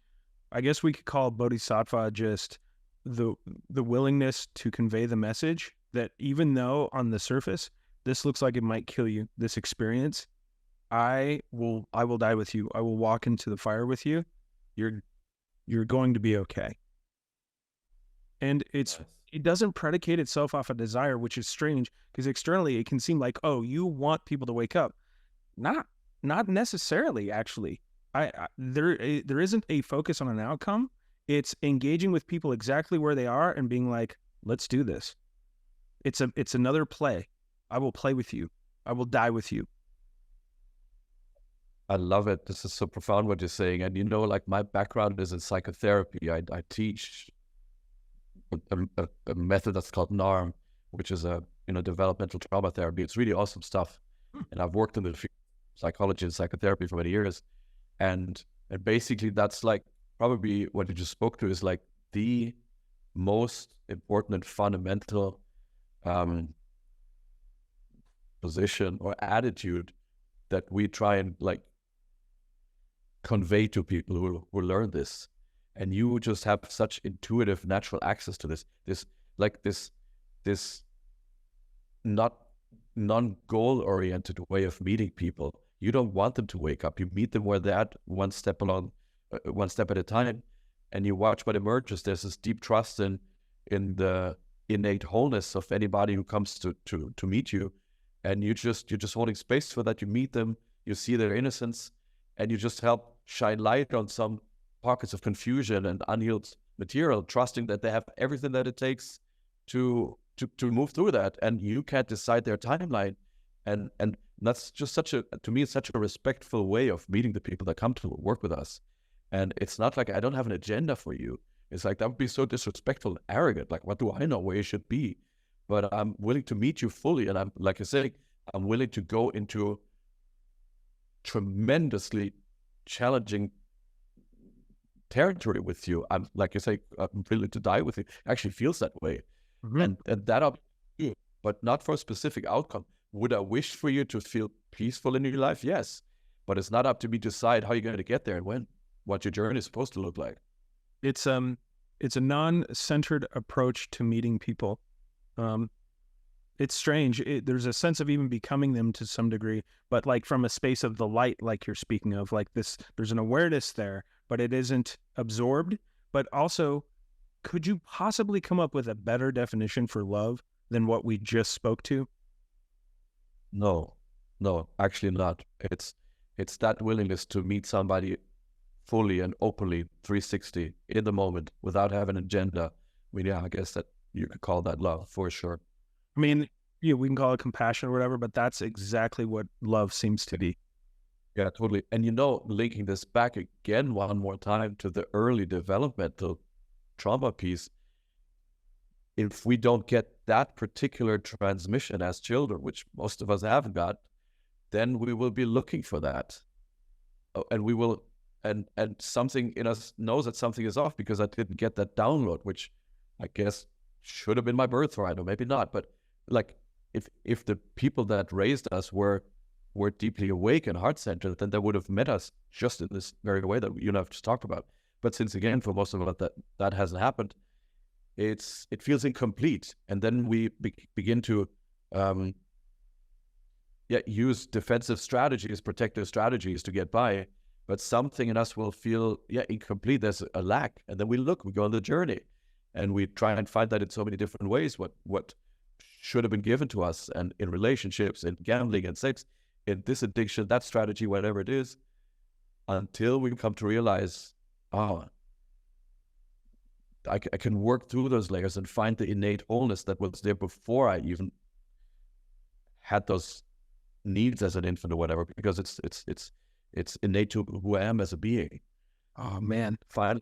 I guess we could call bodhisattva just the willingness to convey the message that even though on the surface this looks like it might kill you, this experience, I will die with you. I will walk into the fire with you. You're going to be okay. And it's it doesn't predicate itself off a desire, which is strange because externally it can seem like, oh, you want people to wake up. Not necessarily, actually. There isn't a focus on an outcome. It's engaging with people exactly where they are and being like, let's do this. It's another play. I will play with you. I will die with you. I love it. This is so profound what you're saying. And like my background is in psychotherapy. I teach a method that's called NARM, which is a developmental trauma therapy. It's really awesome stuff. And I've worked in the field of psychology and psychotherapy for many years. And basically that's like probably what you just spoke to is like the most important and fundamental position or attitude that we try and like convey to people who learn this. And you just have such intuitive, natural access to this not non-goal oriented way of meeting people. You don't want them to wake up. You meet them where they're at, one step at a time, and you watch what emerges. There's this deep trust in the innate wholeness of anybody who comes to meet you, and you're just holding space for that. You meet them, you see their innocence, and you just help shine light on some pockets of confusion and unhealed material, trusting that they have everything that it takes to move through that, and you can't decide their timeline. And that's just to me, it's such a respectful way of meeting the people that come to work with us. And it's not like I don't have an agenda for you. It's like that would be so disrespectful and arrogant. Like, what do I know where you should be? But I'm willing to meet you fully, and I'm, like I say, I'm willing to go into tremendously challenging territory with you. I'm, like you say, I'm willing to die with you. It actually feels that way. And that up to you, but not for a specific outcome. Would I wish for you to feel peaceful in your life? Yes. But it's not up to me to decide how you're going to get there and when, what your journey is supposed to look like. It's a non-centered approach to meeting people. It's strange. There's a sense of even becoming them to some degree, but like from a space of the light, like you're speaking of, like this, there's an awareness there, but it isn't absorbed. But also, could you possibly come up with a better definition for love than what we just spoke to? No, actually not. It's that willingness to meet somebody fully and openly, 360 in the moment, without having an agenda. I mean, yeah, I guess that you could call that love for sure. I mean, yeah, we can call it compassion or whatever, but that's exactly what love seems to be. Yeah, totally. And linking this back again one more time to the early developmental trauma piece, if we don't get that particular transmission as children, which most of us haven't got, then we will be looking for that. And we will, and something in us knows that something is off because I didn't get that download, which I guess should have been my birthright, or maybe not. But like, if the people that raised us were deeply awake and heart-centered, then they would have met us just in this very way that you and I have just talked about. But since, again, for most of us that hasn't happened, it feels incomplete. And then we begin to use defensive strategies, protective strategies to get by. But something in us will feel incomplete. There's a lack. And then we go on the journey, and we try and find that in so many different ways, what should have been given to us, and in relationships, in gambling and sex, in this addiction, that strategy, whatever it is, until we come to realize, I can work through those layers and find the innate wholeness that was there before I even had those needs as an infant or whatever, because it's innate to who I am as a being. Oh man. Find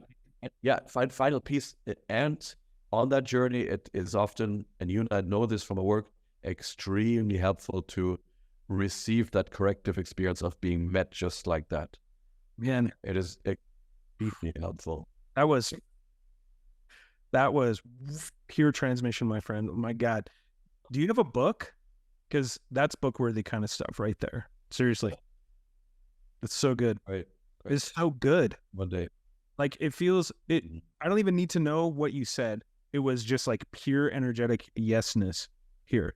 final peace. And on that journey, it is often, and you and I know this from our work, extremely helpful to receive that corrective experience of being met just like that. Man, it is extremely helpful. That was pure transmission, my friend. Oh my God. Do you have a book? Because that's book-worthy kind of stuff right there. Seriously. It's so good. Right. It's so good. One day. Like, it feels, I don't even need to know what you said. It was just like pure energetic yesness here.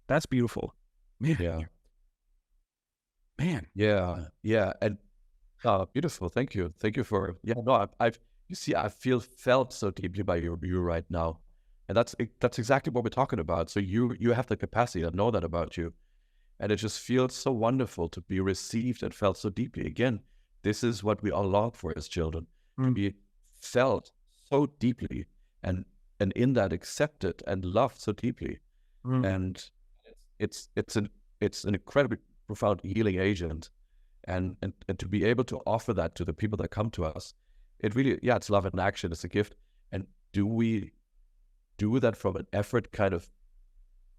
That's beautiful. Man. Yeah. Man. Yeah. Yeah. And beautiful. Thank you. Thank you for, I felt so deeply by you right now. And that's exactly what we're talking about. So you have the capacity to know that about you. And it just feels so wonderful to be received and felt so deeply. Again, this is what we all long for as children, to be felt so deeply and in that accepted and loved so deeply. And it's an incredibly profound healing agent. And to be able to offer that to the people that come to us, it really, it's love in action. It's a gift. And do we do that from an effort kind of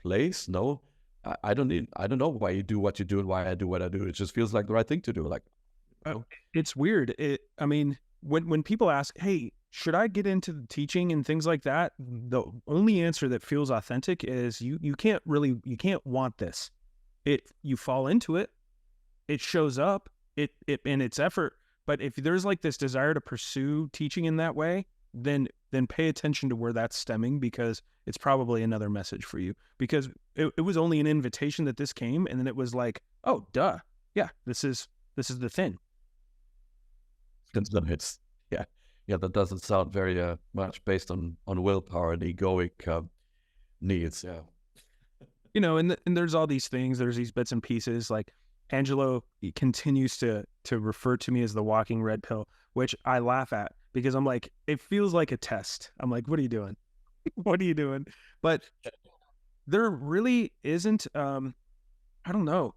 place? No, I don't know why you do what you do and why I do what I do. It just feels like the right thing to do. Like, it's weird. I mean, when people ask, hey, should I get into the teaching and things like that? The only answer that feels authentic is you can't want this. You fall into it. It shows up in its effort. But if there's like this desire to pursue teaching in that way, then pay attention to where that's stemming, because it's probably another message for you. Because it was only an invitation that this came, and then it was like, oh, duh, yeah, this is the thing. It's that doesn't sound very much based on willpower and egoic needs. Yeah, And there's all these things. There's these bits and pieces. Like Angelo continues to refer to me as the walking red pill, which I laugh at, because I'm like, it feels like a test. I'm like, what are you doing? What are you doing? But there really isn't, I don't know.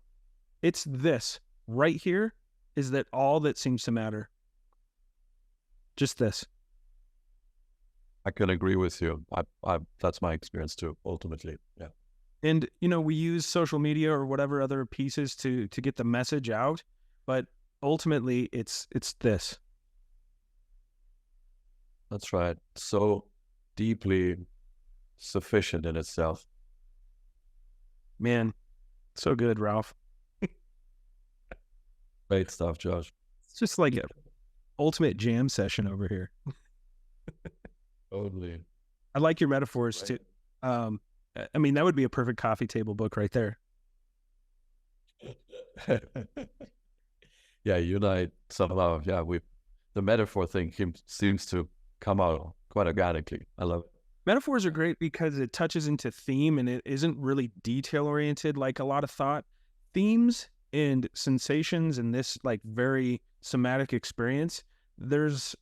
It's this right here is that all that seems to matter. Just this. I can agree with you. I that's my experience too, ultimately. Yeah. And, we use social media or whatever other pieces to get the message out, but ultimately it's this. That's right. So deeply sufficient in itself. Man, so good, Ralf. Great stuff, Josh. It's just like an ultimate jam session over here. Totally. I like your metaphors too. I mean, that would be a perfect coffee table book right there. Yeah, you and I somehow, the metaphor thing seems to come out quite organically. I love it. Metaphors are great because it touches into theme, and it isn't really detail oriented like a lot of thought. Themes and sensations in this like very somatic experience, there's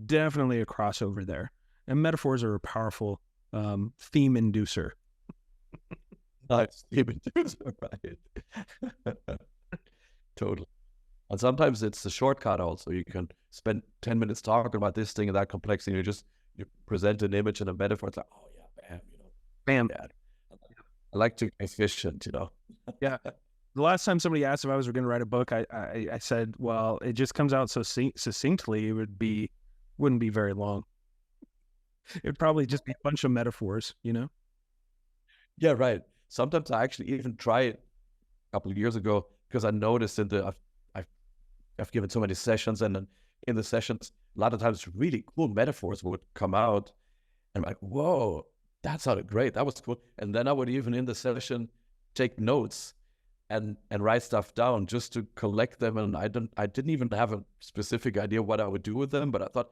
definitely a crossover there. And metaphors are a powerful theme inducer. Nice. Theme inducer, right. Totally. And sometimes it's a shortcut also. You can spend 10 minutes talking about this thing and that complexity. You present an image and a metaphor. It's like, oh yeah, bam, Bam. Yeah. I like to be efficient, Yeah. The last time somebody asked if I was going to write a book, I said, well, it just comes out so succinctly, wouldn't be very long. It'd probably just be a bunch of metaphors, Yeah, right. Sometimes I actually even tried it a couple of years ago, because I noticed I've given so many sessions, and in the sessions, a lot of times really cool metaphors would come out. And I'm like, whoa, that sounded great. That was cool. And then I would even in the session take notes and write stuff down just to collect them. And I didn't even have a specific idea what I would do with them, but I thought,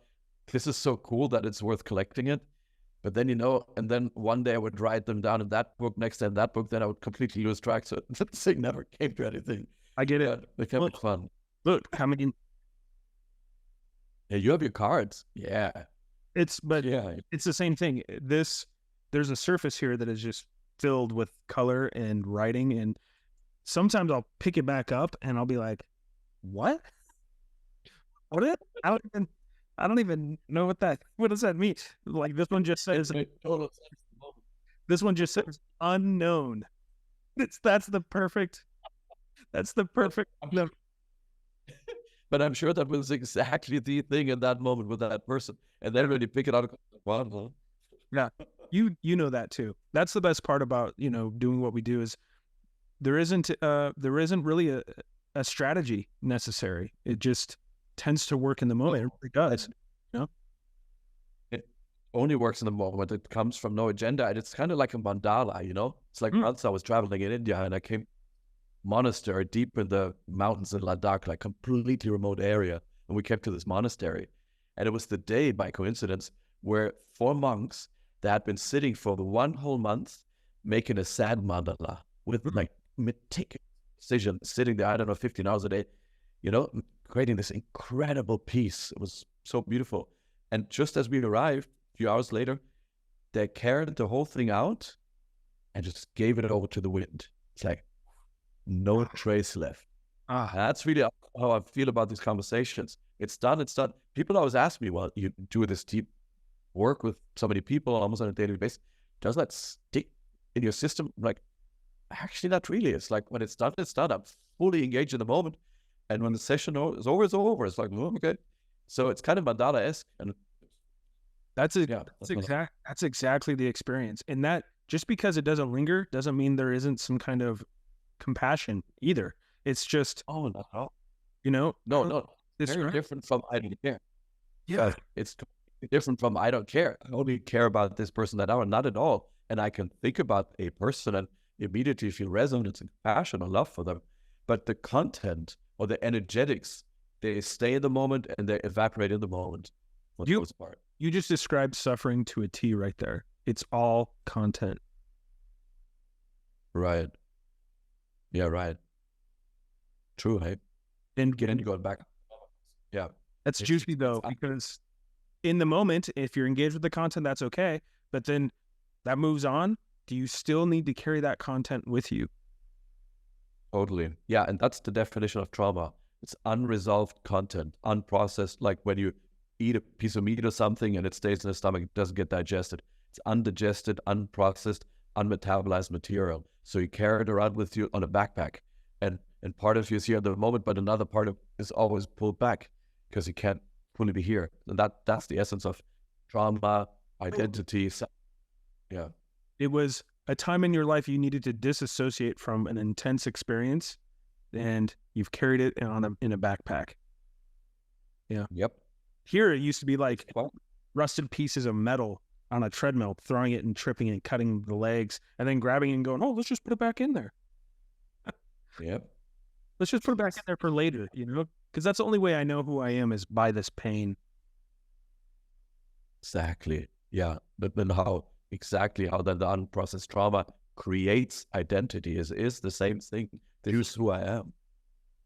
this is so cool that it's worth collecting it. But then, and then one day I would write them down in that book, next time that book, then I would completely lose track. So the thing never came to anything. I get it. It can be fun. Look, coming in. Yeah, you have your cards. Yeah. It's the same thing. There's a surface here that is just filled with color and writing. And sometimes I'll pick it back up and I'll be like, what? What? I don't even know what does that mean? Like this one just says, unknown. That's the perfect. No. But I'm sure that was exactly the thing in that moment with that person. And then when you pick it out, yeah, you know that too. That's the best part about, doing what we do is there isn't really a strategy necessary. It just tends to work in the moment. It really does. It only works in the moment. It comes from no agenda. And it's kind of like a mandala, It's like once I was traveling in India and I came monastery deep in the mountains in Ladakh, like completely remote area. And we came to this monastery. And it was the day, by coincidence, where 4 monks They had been sitting for the 1 whole month making a sad mandala with like meticulous precision, sitting there, I don't know, 15 hours a day, creating this incredible piece. It was so beautiful. And just as we arrived, a few hours later, they carried the whole thing out and just gave it over to the wind. It's like no trace left. That's really how I feel about these conversations. It's done. People always ask me, well, you do this deep work with so many people almost on a daily basis. Does that stick in your system? Like, actually, not really. It's like when it's done, it's done. I'm fully engaged in the moment. And when the session is over, it's over. It's like, oh, okay. So it's kind of mandala-esque. And that's exactly the experience. And that, just because it doesn't linger doesn't mean there isn't some kind of compassion either. It's just, no. No. It's very different from I don't care. Yeah. It's different from I don't care. I only care about this person that hour, not at all. And I can think about a person and immediately feel resonance and compassion or love for them. But the content or the energetics, they stay in the moment and they evaporate in the moment. For the most part. You just described suffering to a T right there. It's all content. Right. Yeah, right. True, hey? And going back. Yeah. That's juicy though, because in the moment, if you're engaged with the content, that's okay. But then that moves on. Do you still need to carry that content with you? Totally. Yeah. And that's the definition of trauma. It's unresolved content, unprocessed, like when you eat a piece of meat or something and it stays in the stomach, it doesn't get digested. It's undigested, unprocessed, unmetabolized material. So you carry it around with you on a backpack. And part of you is here at the moment, but another part of is always pulled back because you can't fully be here. And that's the essence of trauma, identity. Yeah. It was a time in your life you needed to disassociate from an intense experience, and you've carried it in a backpack. Yeah. Yep. Here it used to be like rusted pieces of metal on a treadmill, throwing it and tripping and cutting the legs, and then grabbing it and going, oh, let's just put it back in there. Yep. Let's just put it back in there for later, because that's the only way I know who I am is by this pain. Exactly. Yeah. But then how the unprocessed trauma creates identity is the same thing. Here's who I am.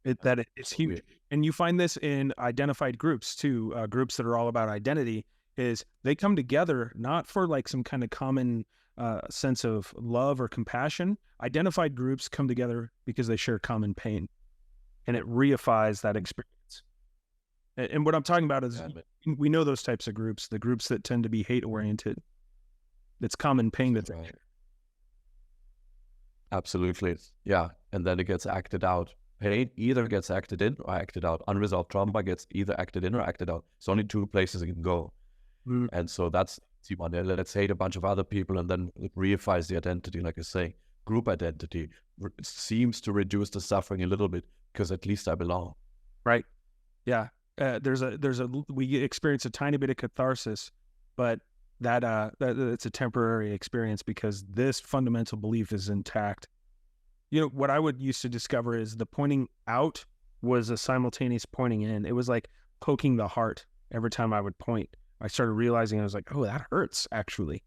It's huge. And you find this in identified groups too, groups that are all about identity, is they come together not for like some kind of common sense of love or compassion. Identified groups come together because they share common pain, and it reifies that experience. And what I'm talking about is we know those types of groups, the groups that tend to be hate oriented. It's common pain that's right. Absolutely. Yeah. And then it gets acted out. Pain either gets acted in or acted out. Unresolved trauma gets either acted in or acted out. It's only two places it can go. And so that's one. Let's hate a bunch of other people, and then it reifies the identity, like I say. Group identity seems to reduce the suffering a little bit because at least I belong. Right. Yeah. We experience a tiny bit of catharsis, but that it's a temporary experience because this fundamental belief is intact. What I would used to discover is the pointing out was a simultaneous pointing in. It was like poking the heart every time I would point. I started realizing, I was like, oh, that hurts actually.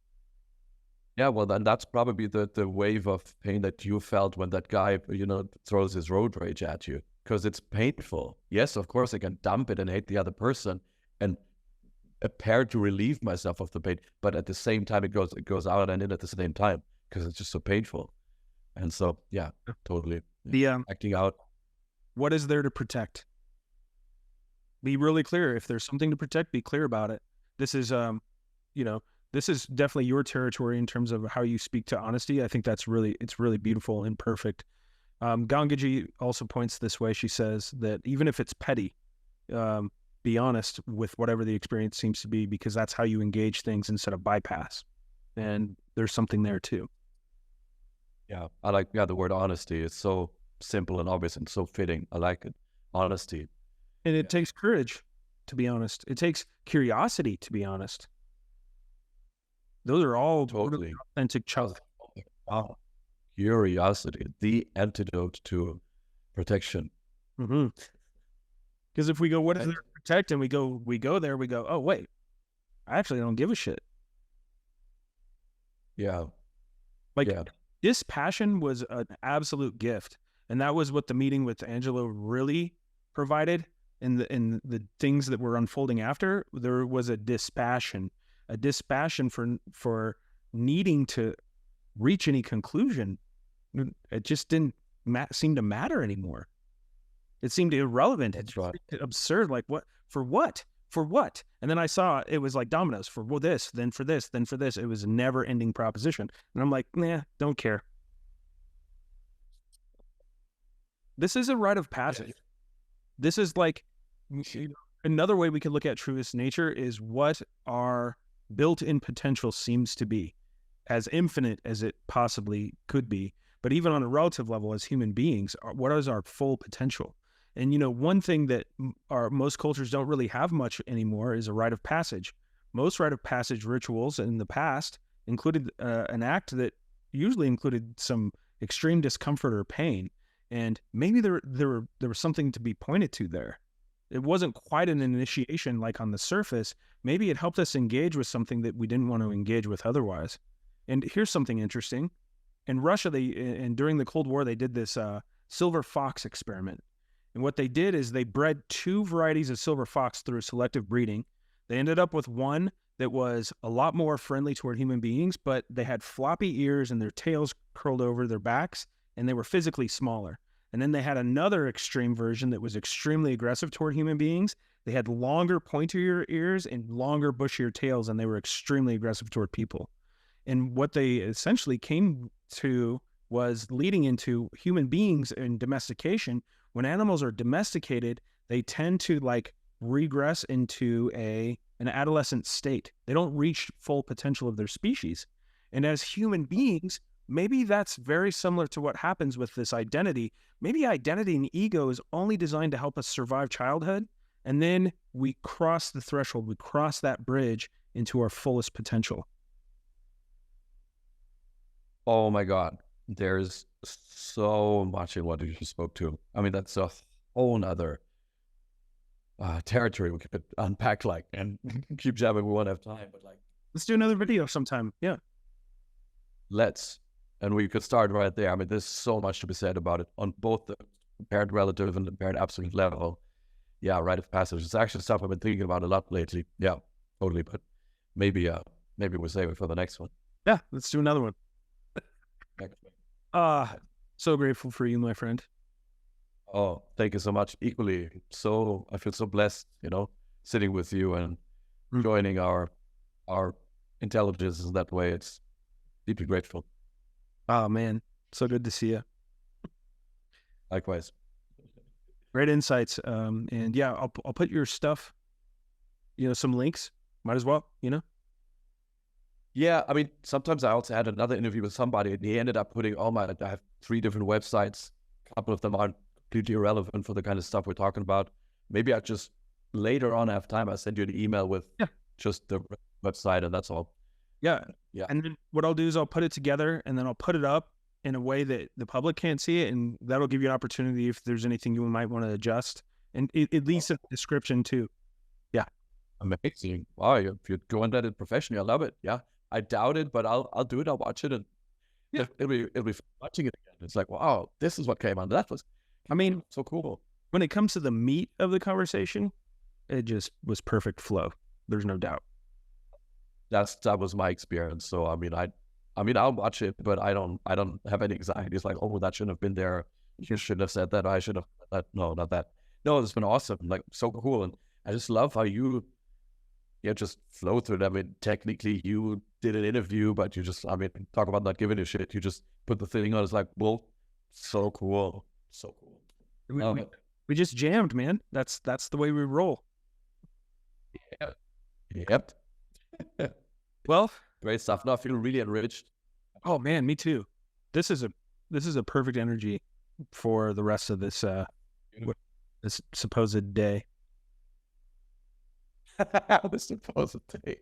Yeah, well, then that's probably the wave of pain that you felt when that guy, throws his road rage at you, because it's painful. Yes, of course, I can dump it and hate the other person and appear to relieve myself of the pain, but at the same time, it goes out and in at the same time because it's just so painful. And so, yeah, totally. Acting out. What is there to protect? Be really clear. If there's something to protect, be clear about it. This is, this is definitely your territory in terms of how you speak to honesty. I think it's really beautiful and perfect. Gangaji also points this way. She says that even if it's petty, be honest with whatever the experience seems to be, because that's how you engage things instead of bypass. And there's something there too. Yeah, I like the word honesty. It's so simple and obvious and so fitting. I like it. Honesty. And it takes courage to be honest. It takes curiosity to be honest. Those are all totally authentic childhood. Wow. Curiosity, the antidote to protection. Because if we go, what is there to protect? And we go there, we go, oh, wait, I actually don't give a shit. Yeah. Like dispassion was an absolute gift. And that was what the meeting with Angelo really provided. In the things that were unfolding after, there was a dispassion for needing to reach any conclusion. It just didn't seem to matter anymore. It seemed irrelevant. That's right. Absurd. Like what? For what? For what? And then I saw it was like dominoes. For this, then for this, then for this. It was a never-ending proposition. And I'm like, nah, don't care. This is a rite of passage. Yeah. This is like another way we can look at truest nature is what our built-in potential seems to be, as infinite as it possibly could be. But even on a relative level, as human beings, what is our full potential? And, you know, one thing that most cultures don't really have much anymore is a rite of passage. Most rite of passage rituals in the past included an act that usually included some extreme discomfort or pain. And maybe there was something to be pointed to there. It wasn't quite an initiation like on the surface. Maybe it helped us engage with something that we didn't want to engage with otherwise. And here's something interesting. In Russia, and during the Cold War, they did this silver fox experiment. And what they did is they bred 2 varieties of silver fox through selective breeding. They ended up with one that was a lot more friendly toward human beings, but they had floppy ears and their tails curled over their backs, and they were physically smaller. And then they had another extreme version that was extremely aggressive toward human beings. They had longer, pointier ears and longer, bushier tails, and they were extremely aggressive toward people. And what they essentially came to was leading into human beings in domestication. When animals are domesticated, they tend to like regress into an adolescent state. They don't reach full potential of their species. And as human beings, maybe that's very similar to what happens with this identity. Maybe identity and ego is only designed to help us survive childhood. And then we cross the threshold, we cross that bridge into our fullest potential. Oh my God. There's so much in what you just spoke to. I mean, that's a whole nother territory we could unpack like and keep jabbing. We won't have time, but like, let's do another video sometime. Yeah. Let's. And we could start right there. I mean, there's so much to be said about it on both the compared relative and the compared absolute level. Yeah, rite of passage. It's actually stuff I've been thinking about a lot lately. Yeah, totally. But maybe we'll save it for the next one. Yeah, let's do another one. So grateful for you, my friend. Oh, thank you so much. Equally. So I feel so blessed, you know, sitting with you and joining our intelligences that way. It's deeply grateful. Oh man, so good to see you. Likewise. Great insights. And yeah, I'll put your stuff, you know, some links. Might as well, you know. Yeah, I mean, sometimes I also had another interview with somebody, and he ended up putting I have 3 different websites. A couple of them aren't completely irrelevant for the kind of stuff we're talking about. Maybe I just later on have time. I send you an email with just the website, and that's all. Yeah. And then what I'll do is I'll put it together, and then I'll put it up in a way that the public can't see it, and that'll give you an opportunity if there's anything you might want to adjust, and at least a description too. Yeah. Amazing. Wow, if you're going at it professionally, I love it. Yeah. I doubt it, but I'll do it. I'll watch it, and it'll be fun watching it again. It's like, wow, this is what came on. That was, I mean, so cool. When it comes to the meat of the conversation, it just was perfect flow. There's no doubt. That was my experience. So I mean, I'll watch it, but I don't have any anxiety. It's like, oh, that shouldn't have been there. You shouldn't have said that. I should have that. No, not that. No, it's been awesome. Like, so cool, and I just love how you just flow through it. I mean, technically you did an interview, but you just, I mean, talk about not giving a shit. You just put the thing on. It's like, well, so cool. So cool. We just jammed, man. That's the way we roll. Yep. Well, great stuff. No, I feel really enriched. Oh man, me too. This is a perfect energy for the rest of this this supposed day. The supposed day.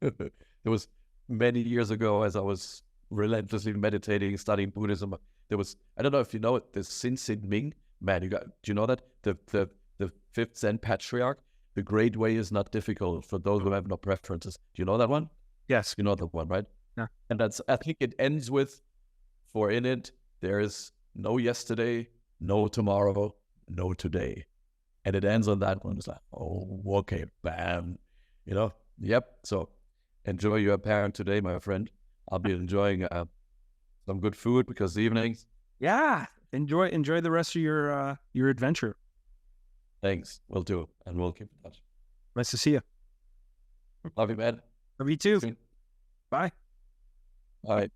It was many years ago, as I was relentlessly meditating, studying Buddhism. There was, I don't know if you know it, the Sin Ming man. Do you know that? The 5th Zen patriarch. The great way is not difficult for those who have no preferences. Do you know that one? Yes. You know that one, right? Yeah. And I think it ends with, for in it, there is no yesterday, no tomorrow, no today. And it ends on that one. It's like, oh, okay, bam. Yep. So enjoy your parent today, my friend. I'll be enjoying some good food because evenings. Yeah. Enjoy the rest of your adventure. Thanks. We'll do. And we'll keep in touch. Nice to see you. Love you, man. Love you too. Soon. Bye. Bye.